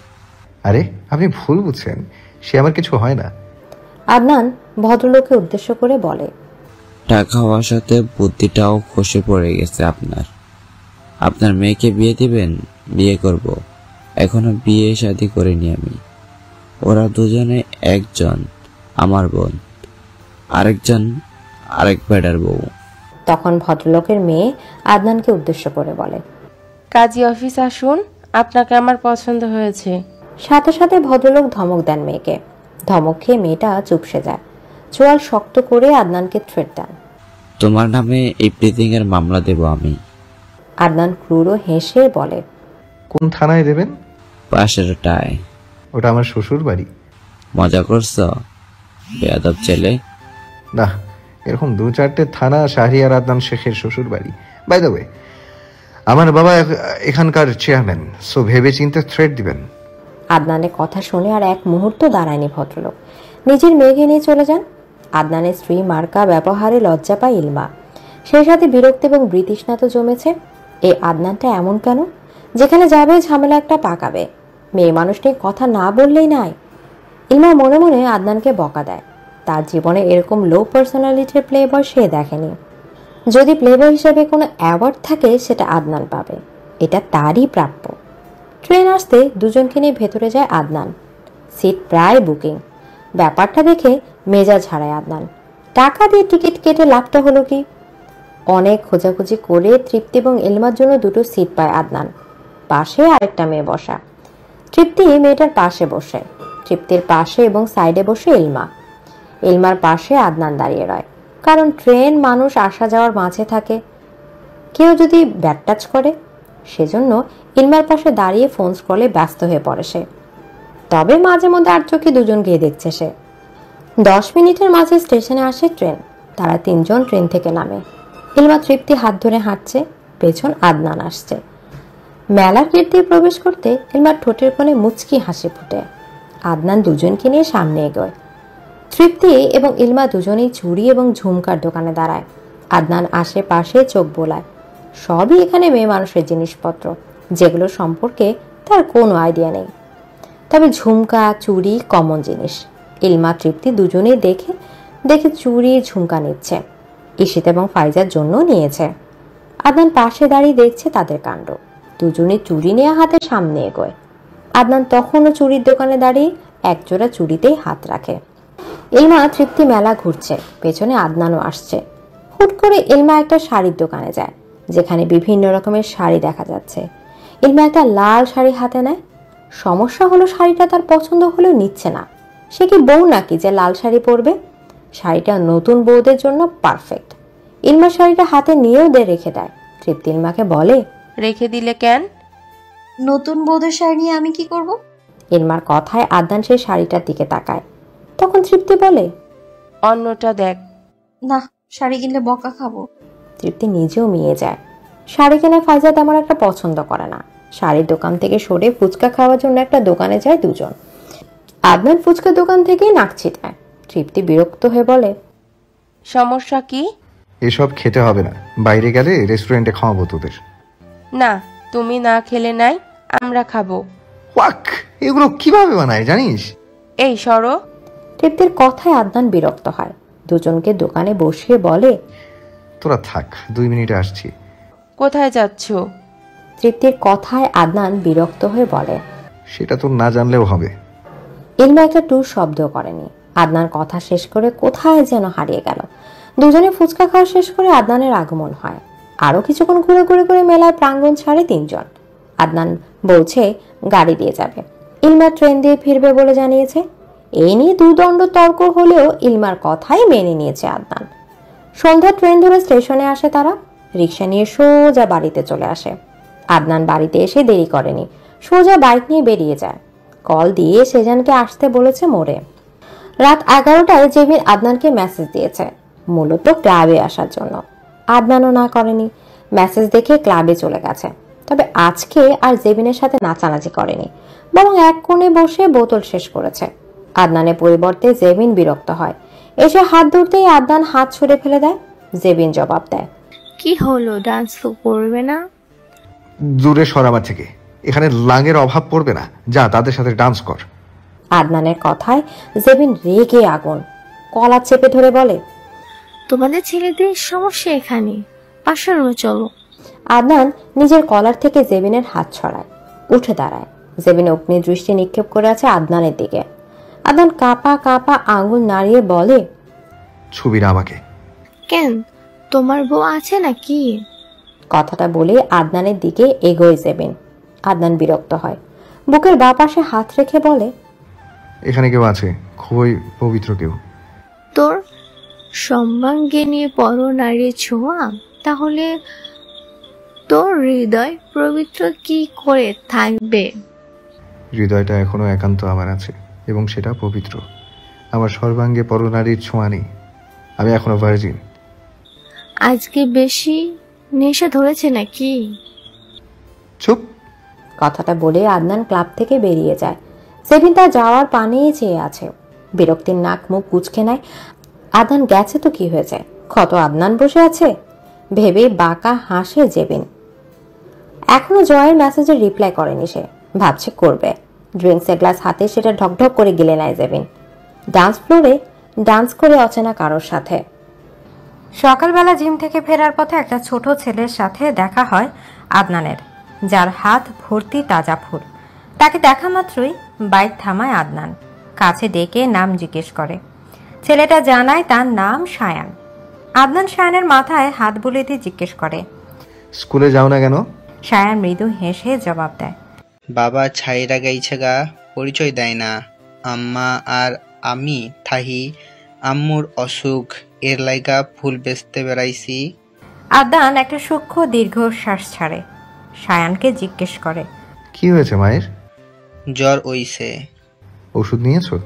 আরে আপনি ভুল বুঝছেন, সে আমার কিছু হয় না। আদনান ভদ্রলোককে উদ্দেশ্য করে বলে, টাকা হওয়ার সাথে বুদ্ধিটাও খসে পড়ে গেছে আপনার। আপনার মেয়েকে বিয়ে দিবেন? বিয়ে করব। এখনো বিয়ে শাদী করিনি আমি। ওরা দুজনে, একজন আমার বোন, আরেকজন আরেক বেডার বউ। তখন ভদ্রলোকের মেয়ে আদনানকে উদ্দেশ্য করে বলে, কাজী অফিস আসুন, আপনাকে আমার পছন্দ হয়েছে। সাথে সাথে ভদ্রলোক ধমক দেন মেয়েকে। ধমক খেয়ে মেয়েটা চুপসে যায়। চোয়াল শক্ত করে আদনানকে থ্রেট দেন, তোমার নামে ইফটিজিং এর মামলা দেব আমি। আদনান ক্রুরো হেসে বলে, কোন থানায় দেবেন? পাশের টায়। ওটা আমার শ্বশুর বাড়ি। মজা করছো বেয়াদব ছেলে? না, এরকম 2-4টে থানা শাহরিয়ার আদনান শেখের শ্বশুর বাড়ি। বাই দ্য ওয়ে, আমার বাবা এখানকার চেয়ারম্যান, সো ভেবে চিন্তে থ্রেট দিবেন। আদনানের কথা শুনে আর এক মুহূর্ত দাঁড়ায়নি ভদ্রলোক, নিজের মেয়েকে নিয়ে চলে যান। আদনানের স্ত্রী মার্কা ব্যবহারে লজ্জা পায় ইলমা, সেই সাথে বিরক্তি এবং বৃতৃষ্ণা তো জমেছে। এই আদনানটা এমন কেন, যেখানে যাবে ঝামেলা একটা পাকাবে, মেয়ে মানুষটি কথা না বললেই নাই। ইলমা মনে মনে আদনানকে বকা দেয়। তার জীবনে এরকম লো পার্সোনালিটির প্লেবয় সে দেখেনি। যদি প্লেবয় হিসেবে কোনো অ্যাওয়ার্ড থাকে, সেটা আদনান পাবে, এটা তারই প্রাপ্য। ট্রেন আসতে দুজনকে নিয়ে ভেতরে যায় আদনান। সিট প্রায় বুকিং। ব্যাপারটা দেখে মেজাজ হারায় আদনান। টাকা দিয়ে টিকিট কেটে লাভটা হলো কি? অনেক খোঁজাখুঁজি করে তৃপ্তি এবং ইলমার জন্য দুটো সিট পায় আদনান। পাশে আরেকটা মেয়ে বসা। তৃপ্তি মেয়েটার পাশে বসে, তৃপ্তির পাশে এবং সাইডে বসে ইলমা। ইলমার পাশে আদনান দাঁড়িয়ে রয়, কারণ ট্রেন মানুষ আসা যাওয়ার মাঝে থাকে, কেউ যদি ব্যাড টাচ করে। সেজন্য ইলমার পাশে দাঁড়িয়ে ফোন স্ক্রলে ব্যস্ত হয়ে পড়ে সে। তবে মাঝে মধ্যে আর চোখে দুজন গিয়ে দেখছে সে। 10 মিনিটের মাঝে স্টেশনে আসে ট্রেন। তারা 3 জন ট্রেন থেকে নামে। ইলমা তৃপ্তি হাত ধরে হাঁটছে, পেছন আদনান আসছে। মেলার গেট দিয়ে প্রবেশ করতে ইলমার ঠোঁটের কোণে মুচকি হাসি ফুটে। আদনান দুজনকে নিয়ে সামনে এগোয়। তৃপ্তি এবং ইলমা দুজনেই চুড়ি এবং ঝুমকার দোকানে দাঁড়ায়। আদনান আশেপাশে চোখ বোলায়। সবই এখানে মেয়ে মানুষের জিনিসপত্র, যেগুলো সম্পর্কে তার কোনো আইডিয়া নেই। তবে ঝুমকা চুড়ি কমন জিনিস। ইলমা তৃপ্তি দুজনেই দেখে দেখে চুড়ি ঝুমকা নিচ্ছে। ঈশিত এবং ফাইজার জন্য নিয়েছে। আদনান পাশে দাঁড়িয়ে দেখছে তাদের কাণ্ড। দুজনে চুড়ি নেওয়া হাতে সামনে এগোয়। আদনান তখনও চুড়ির দোকানে দাঁড়িয়ে একজোড়া চুড়িতেই হাত রাখে। ইলমা তৃপ্তি মেলা ঘুরছে, পেছনে আদনানও আসছে। হুট করে ইলমা একটা শাড়ির দোকানে যায়, যেখানে বিভিন্ন রকমের শাড়ি দেখা যাচ্ছে। ইলমা একটা লাল শাড়ি হাতে নেয়। সমস্যা হলো শাড়িটা তার পছন্দ হলেও নিচ্ছে না। সে কি বউ নাকি যে লাল শাড়ি পরবে? শাড়িটা নতুন বউদের জন্য পারফেক্ট। ইলমা শাড়িটা হাতে নিয়েও রেখে দেয়। তৃপ্তি ইলমাকে বলে, রেখে দিলে কেন? নতুন বউদের শাড়ি নিয়ে আমি কি করব? ইলমার কথায় আদনান সেই শাড়িটার দিকে তাকায়। তখন তৃপ্তি বলে, অন্যটা দেখ। না, শাড়ি কিনলে বকা খাবো। তৃপ্তি নিজেও মিয়ে যায়। শাড়ি কেনা ফাইজা তেমন একটা পছন্দ করে না। শাড়ির দোকান থেকে সরে ফুচকা খাওয়ার জন্য একটা দোকানে যায় দুজন। আদনান ফুচকা দোকান থেকেই নাক ছিটায়। তৃপ্তি বিরক্ত হয়ে বলে, সমস্যা কি? এসব খেতে হবে না, বাইরে গেলে রেস্টুরেন্টে খাওয়াবো তোদের। না, তুমি না খেলে নাই, আমরা খাবো। ওয়াক, এগুলো কিভাবে বানায় জানিস? এই সরো। তৃপ্তির কথায় আদনান বিরক্ত হয়। দুজনকে দোকানে বসিয়ে বলে, তোরা থাক, 2 মিনিটে আসছি। কোথায় যাচ্ছ? তৃপ্তির কথায় আদনান বিরক্ত হয়ে বলে, সেটা তোর না জানলেও হবে। ইলমা একটা টুর শব্দ করেনি। আদনান কথা শেষ করে কোথায় যেন হারিয়ে গেল। দুজনে ফুচকা খাওয়া শেষ করে আদনানের আগমন হয়। আরো কিছুক্ষণ ঘুরে ঘুরে করে মেলার প্রাঙ্গণ ছাড়ে 3 জন। আদনান বলছে গাড়ি দিয়ে যাবে, ইলমা ট্রেন দিয়ে ফিরবে বলে জানিয়েছে। এই নিয়ে দুদণ্ড তর্ক হলেও ইলমার কথাই মেনে নিয়েছে আদনান। সন্ধ্যা ট্রেন ধরে স্টেশনে আসে তারা। রিক্সা নিয়ে সোজা বাড়িতে চলে আসে। আদনান বাড়িতে এসে দেরি করেনি, সোজা বাইক নিয়ে বেরিয়ে যায়। কল দিয়ে সেজানকে আসতে বলেছে মোড়ে। রাত 11টায় জেবিন আদনানকে মেসেজ দিয়েছে, মূলত ক্লাবে আসার জন্য। আদনানও না করেনি, মেসেজ দেখে ক্লাবে চলে গেছে। তবে আজকে আর জেবিনের সাথে নাচানাচি করেনি, বরং এক কোণে বসে বোতল শেষ করেছে। আদনানের পরিবর্তে জেবিন বিরক্ত হয়। এসে হাত ধরতেই আদনান হাত ছুড়ে ফেলে দেয়। জেবিন জবাব দেয়, কি হলো, ডান্স করবে না? দূরে সর আমার থেকে, এখানে লাঙের অভাব পড়বে না, যা তাদের সাথে ডান্স কর। আদনানের কথায় জেবিন রেগে আগুন। কলা চেপে ধরে বলে, তোমাদের ছেলেদের সমস্যা এখানে, পাশের রুমে চলো। আদনান নিজের কলার থেকে জেবিনের হাত ছড়ায়, উঠে দাঁড়ায়। জেবিন অগ্নি দৃষ্টি নিক্ষেপ করে আছে আদনানের দিকে। আদনান কাপা কাপা আঙুল নাড়িয়ে বলে, ছবি না আমাকে। কেন, তোমার বউ আছে নাকি? কথাটা বলে আদনানের দিকে এগোয় জেবিন। আদনান বিরক্ত হয়, বুকের বাঁ পাশে হাত রেখে বলে, এখানে কেউ আছে, খুবই পবিত্র কেউ। তোর সম্মানকে নিয়ে পর নারীর ছোঁয়া, তাহলে তোর হৃদয় পবিত্র কি করে থাকবে? হৃদয়টা এখনো একান্ত আমার আছে এবং সেটা পবিত্র। আমার সর্বাঙ্গে পরনারীর ছোঁয়া নেই, আমি এখনো ভার্জিন। আজকে বেশি নেশা ধরেছে নাকি? চুপ। কথাটা বলে আদনান ক্লাব থেকে বেরিয়ে যায়। সেদিন তার যাওয়ার পানে চেয়ে আছে। বিরক্তির নাক মুখ কুচকে নেয়। আদনান গেছে তো কি হয়েছে, কত আদনান বসে আছে ভেবে বাঁকা হাসে জেবিন। এখনো জয়ের মেসেজের রিপ্লাই করেনি সে, ভাবছে করবে। ড্রিঙ্কসের গ্লাস হাতে সেটা ঢকঢক করে গিলে নেয় জেবিন। ডান্স ফ্লোরে ডান্স করে অচেনা কারোর সাথে। সকালবেলা জিম থেকে ফেরার পথে একটা ছোট ছেলের সাথে দেখা হয় আদনানের, যার হাত ভর্তি তাজা ফুল। তাকে দেখা মাত্রই বাইক থামায় আদনান, কাছে ডেকে নাম জিজ্ঞেস করে। ছেলেটা জানায় তার নাম সায়ান। আদনান সায়ানের মাথায় হাত বুলিয়ে দিয়ে জিজ্ঞেস করে, স্কুলে যাও না কেন? সায়ান মৃদু হেসে জবাব দেয়, বাবা ছাইরা গাইছে গা, পরিচয় দেয় না। আম্মা আর আমি থাহি, আম্মুর অসুখ, এর লাইগা ফুল বেচতে বেড়াইছি। আদনান একটা সূক্ষ্ম দীর্ঘশ্বাস ছাড়ে। সায়ানকে জিজ্ঞেস করে, কি হয়েছে মায়ের? জ্বর হইছে। ওষুধ নিয়েছো?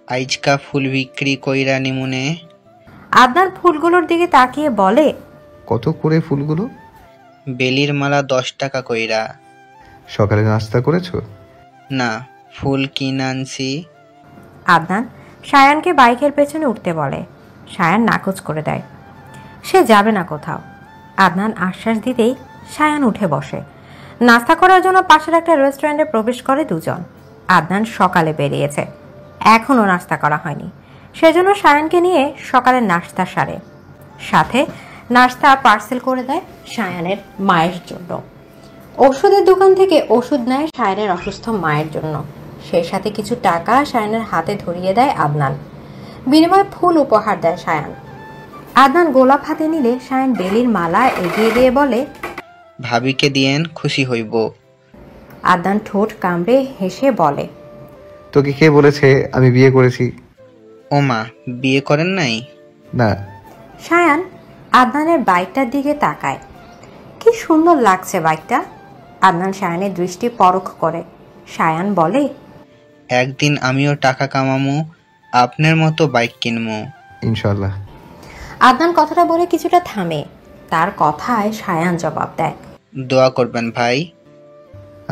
আইজকা ফুল বিক্রি কইরা নিমুনে। আদনান ফুলগুলোর দিকে তাকিয়ে বলে, কত করে ফুলগুলো? বেলির মালা 10 টাকা কইরা। সকালে নাস্তা করেছো? না, ফুল কিনে আনছি। আদনান সায়ানকে বাইকের পেছনে উঠতে বলে। সায়ান নাকচ করে দেয়, সে যাবে না কোথাও। আদনান আশ্বাস দিতেই সায়ান উঠে বসে। নাস্তা করার জন্য পাশের একটা রেস্টুরেন্টে প্রবেশ করে দুজন। আদনান সকালে বেরিয়েছে, এখনও নাস্তা করা হয়নি, সেজন্য সায়ানকে নিয়ে সকালের নাস্তা সারে। সাথে নাস্তা পার্সেল করে দেয় সায়ানের মায়ের জন্য। ওষুধের দোকান থেকে ওষুধ নেয় সায়ানের অসুস্থ মায়ের জন্য। সেই সাথে কিছু টাকা সায়ানের হাতে ধরিয়ে দেয় আদনান। বিনিময়ে ফুল উপহার দেয় সায়ান। আদনান গোলাপ হাতে নিলে সায়ান বেলির মালা এগিয়ে দিয়ে বলে, ভাবিকে দিয়েন, খুশি হইব। আদনান ঠোঁট কামড়ে হেসে বলে, তোকে কে বলেছে আমি বিয়ে করেছি? ওমা, বিয়ে করেন নাই? না। সায়ান আদনানের বাইকটার দিকে তাকায়, কি সুন্দর লাগছে বাইকটা। আদনান সায়ানের দৃষ্টি পরখ করে। সায়ান বলে, একদিন আমিও টাকা কামামু, আপনার মতো বাইক কিনবো ইনশাআল্লাহ। আদনান কথাটা বলে কিছুটা থামে। তার কথায় সায়ান জবাব দেয়, দোয়া করবেন ভাই।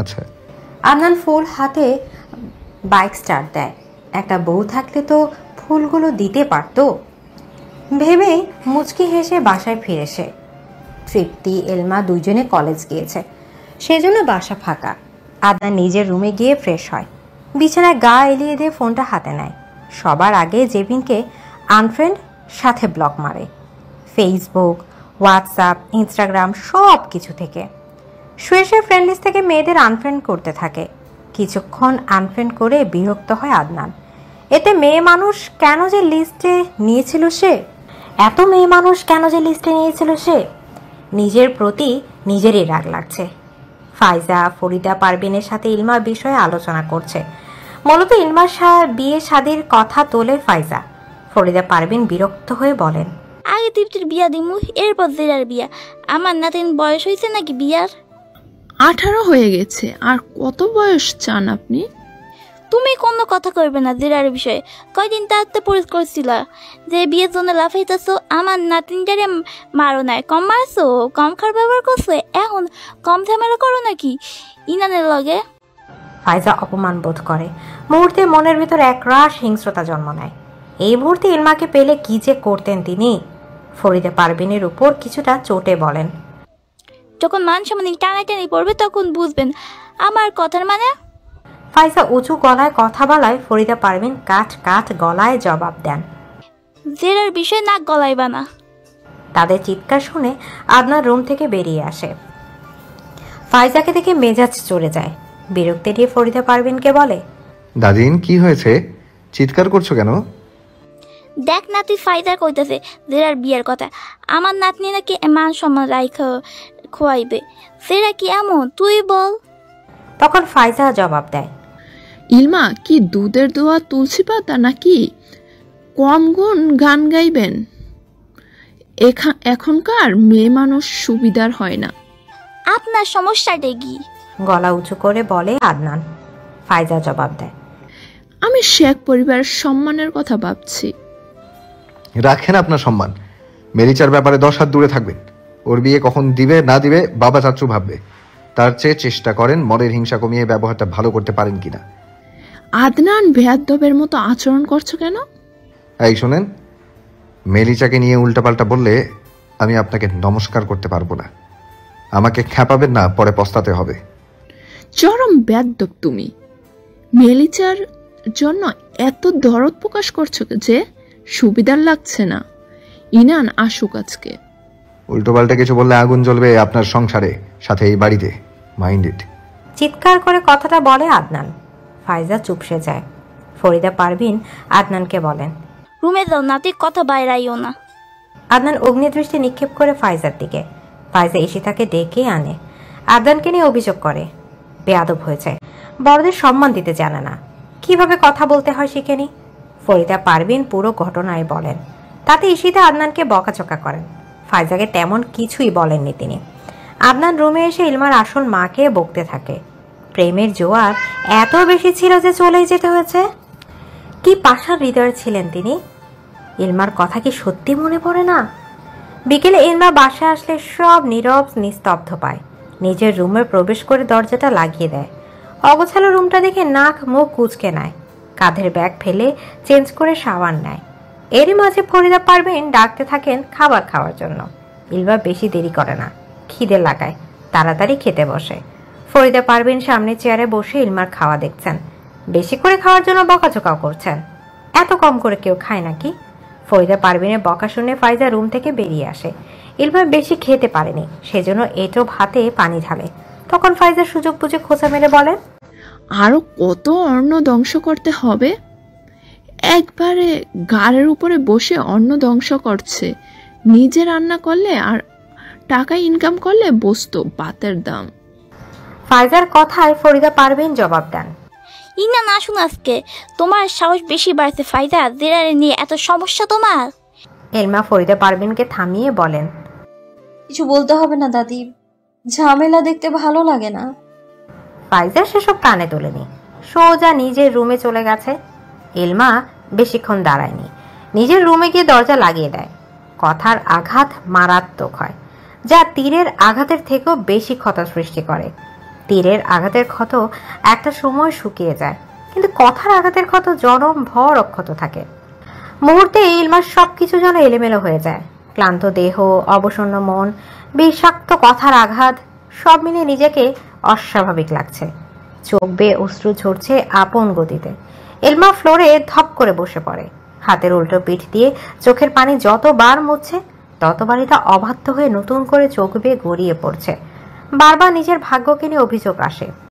আচ্ছা। আদনান ফুল হাতে বাইক স্টার্ট দেয়। একটা বউ থাকলে তো ফুলগুলো দিতে পারতো। ভেবে মুচকি হেসে বাসায় ফিরেছে। তৃপ্তি এলমা দুজনে কলেজ গিয়েছে, সেজন্য বাসা ফাঁকা। আদনান নিজের রুমে গিয়ে ফ্রেশ হয়, বিছানায় গা এলিয়ে দিয়ে ফোনটা হাতে নেয়। সবার আগে জেবিনকে আনফ্রেন্ড, সাথে ব্লক মারে ফেসবুক, হোয়াটসঅ্যাপ, ইনস্টাগ্রাম সব কিছু থেকে। শুয়ে শুয়ে ফ্রেন্ড লিস্ট থেকে মেয়েদের আনফ্রেন্ড করতে থাকে। কিছুক্ষণ আনফ্রেন্ড করে বিরক্ত হয় আদনান। এতে মেয়ে মানুষ কেন যে লিস্টে নিয়েছিল সে, এত মেয়ে মানুষ কেন যে লিস্টে নিয়েছিল সে, নিজের প্রতি নিজেরই রাগ লাগছে। ফাইজা, ফরিদা, পারভিনের সাথে ইলমার বিষয়ে আলোচনা করছে। মূলত ইলমার বিয়ে শাদির কথা তোলে ফাইজা। ফরিদা পারভিন বিরক্ত হয়ে বলেন, আগে তৃপ্তির বিয়া দিমু, এরপর জেরার বিয়া। আমার নাতিন বয়স হয়েছে নাকি বিয়ার? 18 হয়ে গেছে, আর কত বয়স চান আপনি? তুমি কোনো কথা করবে না জেরার বিষয়ে। কয়দিন তাতে পরিচ করছিল যে বিয়ের জন্য লাফাইতেছো, আমার নাতিনটারে মারো নাই, কম মারছো, কম খার ব্যবহার করছো, এখন কম ঝামেলা করো নাকি ইনানের লগে? ফাইজা অপমান বোধ করে। মুহূর্তে মনের ভিতর একরাশ হিংস্রতা জন্ম নেয়। এই মুহূর্তে ইলমাকে পেলে কি যে করতেন তিনি। ফরিদা পারভিনের উপর কিছুটা চটে বলেন, যখন মান সম্মান টানাটানি পড়বে তখন বুঝবেন আমার কথার মানে। ফাইজা উঁচু গলায় কথা বলায় ফরিদা পারভিন কাঠ কাঠ গলায় জবাব দেন, জেরার বিষয়ে নাক গলাইবা না। তাদের চিৎকার শুনে আদনান রুম থেকে বেরিয়ে আসে। ফাইজাকে দেখে মেজাজ চড়ে যায়। বিরক্তি নিয়ে ফরিদা পারভিনকে বলে, দাদিন কি হয়েছে, চিৎকার করছো কেন? দেখ না তুই ফাইদার কইতেছে জেরার বিয়ের কথা, আমার নাতনি নাকি মান সম্মান রাইখা খোয়াইবে, সেরা কি এমন তুই বল। তখন ফাইজা জবাব দেয়, ইলমা কি দুধের দোয়া তুলসী পাতা নাকি কম গুণ গান গাইবেন? এখনকার মেয়ে মানুষ সুবিধার হয় না। আপনার সমস্যাটা কি? গলা উঁচু করে বলে আদনান। ফাইজা জবাব দেয়, আমি শেখ পরিবারের সম্মানের কথা ভাবছি। রাখেন আপনার সম্মান, মেরিচার ব্যাপারে 10 হাত দূরে থাকবেন। ওর বিয়ে কখন দিবে না দিবে বাবা চাচু ভাববে, তার চেয়ে চেষ্টা করেন মনের হিংসা কমিয়ে ব্যবহারটা ভালো করতে পারেন কিনা। আদনান বেয়াদবের মতো আচরণ করছো কেন? এই শোনেন, মেলিচাকে নিয়ে উল্টাপাল্টা বললে আমি আপনাকে নমস্কার করতে পারবো না। আমাকে খ্যাপাবেন না, পরে পস্তাতে হবে। চরম বেয়াদব তুমি। মেলিচার জন্য এত দরদ প্রকাশ করছো যে সুবিধার লাগছে না। ইনান আসুক আজকে। উল্টোপাল্টা কিছু বললে আগুন জ্বলবে আপনার সংসারে, সাথে এই বাড়িতে। Mind it. চিৎকার করে কথাটা বলে আদনান। ফাইজা চুপসে যায়। ফরিদা পারভিন আদনানকে বলেন, রুমে যাও, নাতি কথা বাইরাইও না। আদনান অগ্নিদৃষ্টি নিক্ষেপ করে ফাইজার দিকে। ফাইজা এসে তাকে ডেকে আনে। আদনানকে নিয়ে অভিযোগ করে বেয়াদব হয়েছে, বড়দের সম্মান দিতে জানে না, কিভাবে কথা বলতে হয় শিখেনি। ফরিদা পারভিন পুরো ঘটনায় বলেন। তাতে ঈশিতা আদনানকে বকাচকা করেন। ফাইজাকে তেমন কিছুই বলেননি তিনি। আদনান রুমে এসে ইলমার আসল মাকে বকতে থাকে। প্রেমের জোয়ার এত বেশি ছিল যে চলেই যেতে হয়েছে। কি পাষাণ হৃদয় ছিলেন তিনি। ইলমার কথা কি সত্যি মনে পড়ে না? বিকেলে ইলমা বাসায় আসলে সব নীরব নিস্তব্ধ পায়। নিজের রুমে প্রবেশ করে দরজাটা লাগিয়ে দেয়। অগোছালো রুমটা দেখে নাক মুখ কুঁচকে নেয়। কাঁধের ব্যাগ ফেলে চেঞ্জ করে শাওয়ার নেয়। এরই মাঝে ফরিদা পারভিন ডাকতে থাকেন খাবার খাওয়ার জন্য। ইলমা বেশি দেরি করে না, খিদে লাগায়, তাড়াতাড়ি খেতে বসে। ফরিদা পারভিন সামনে চেয়ারে বসে ইলমার খাওয়া দেখছেন। বেশি করে খাওয়ার জন্য বকাঝকাও করছেন। এত কম করে কেউ খায় নাকি? ফরিদা পারভিনের বকা শুনে ফাইজা রুম থেকে বেরিয়ে আসে। ইলমা বেশি খেতে পারেনি, সেজন্য এঁটো ভাতে পানি ঢালে। তখন ফাইজা সুযোগ বুঝে খোঁচা মেরে বলেন, আরো কত অন্ন ধ্বংস করতে হবে? একবারে গাড়ের উপরে বসে অন্ন ধ্বংস করছে। নিজে রান্না করলে আর টাকা ইনকাম করলে বসতো ভাতের দাম। ফাইজার কথায় ফরিদা পারভিন জবাব দেন, ইনা না শুন আজকে তোমার সাহস বেশি বাড়ছে ফাইজা, জেরারে নিয়ে এত সমস্যা তোমার। এলমা ফরিদা পারভিনকে থামিয়ে বলেন, কিছু বলতে হবে না দাদি, ঝামেলা দেখতে ভালো লাগে না। ফাইজা সেসব কানে তোলেনি, সোজা নিজের রুমে চলে গেছে। এলমা বেশিক্ষণ দাঁড়ায়নি, নিজের রুমে গিয়ে দরজা লাগিয়ে দেয়। কথার আঘাত মারাত্মক হয়, যা তীরের আঘাতের থেকেও বেশি ক্ষত সৃষ্টি করে। তীরের আঘাতের ক্ষত একটা সময় শুকিয়ে যায়, কিন্তু কথার আঘাতের ক্ষত জনম ভর অক্ষত থাকে। মুহূর্তে ইলমার সবকিছু যেন এলোমেলো হয়ে যায়। ক্লান্ত দেহ, অবসন্ন মন, বিষাক্ত কথার আঘাত সব মিলে নিজেকে অস্বাভাবিক লাগছে। চোখ বেয়ে অশ্রু ঝরছে আপন গতিতে। ইলমা ফ্লোরে ধপ করে বসে পড়ে। হাতের উল্টো পিঠ দিয়ে চোখের পানি যতবার মুছছে ততবারই তা অবাধ্য হয়ে নতুন করে চোখ বেয়ে গড়িয়ে পড়ছে। বারবার নিজের ভাগ্যকে নিয়ে অভিযোগ আসে।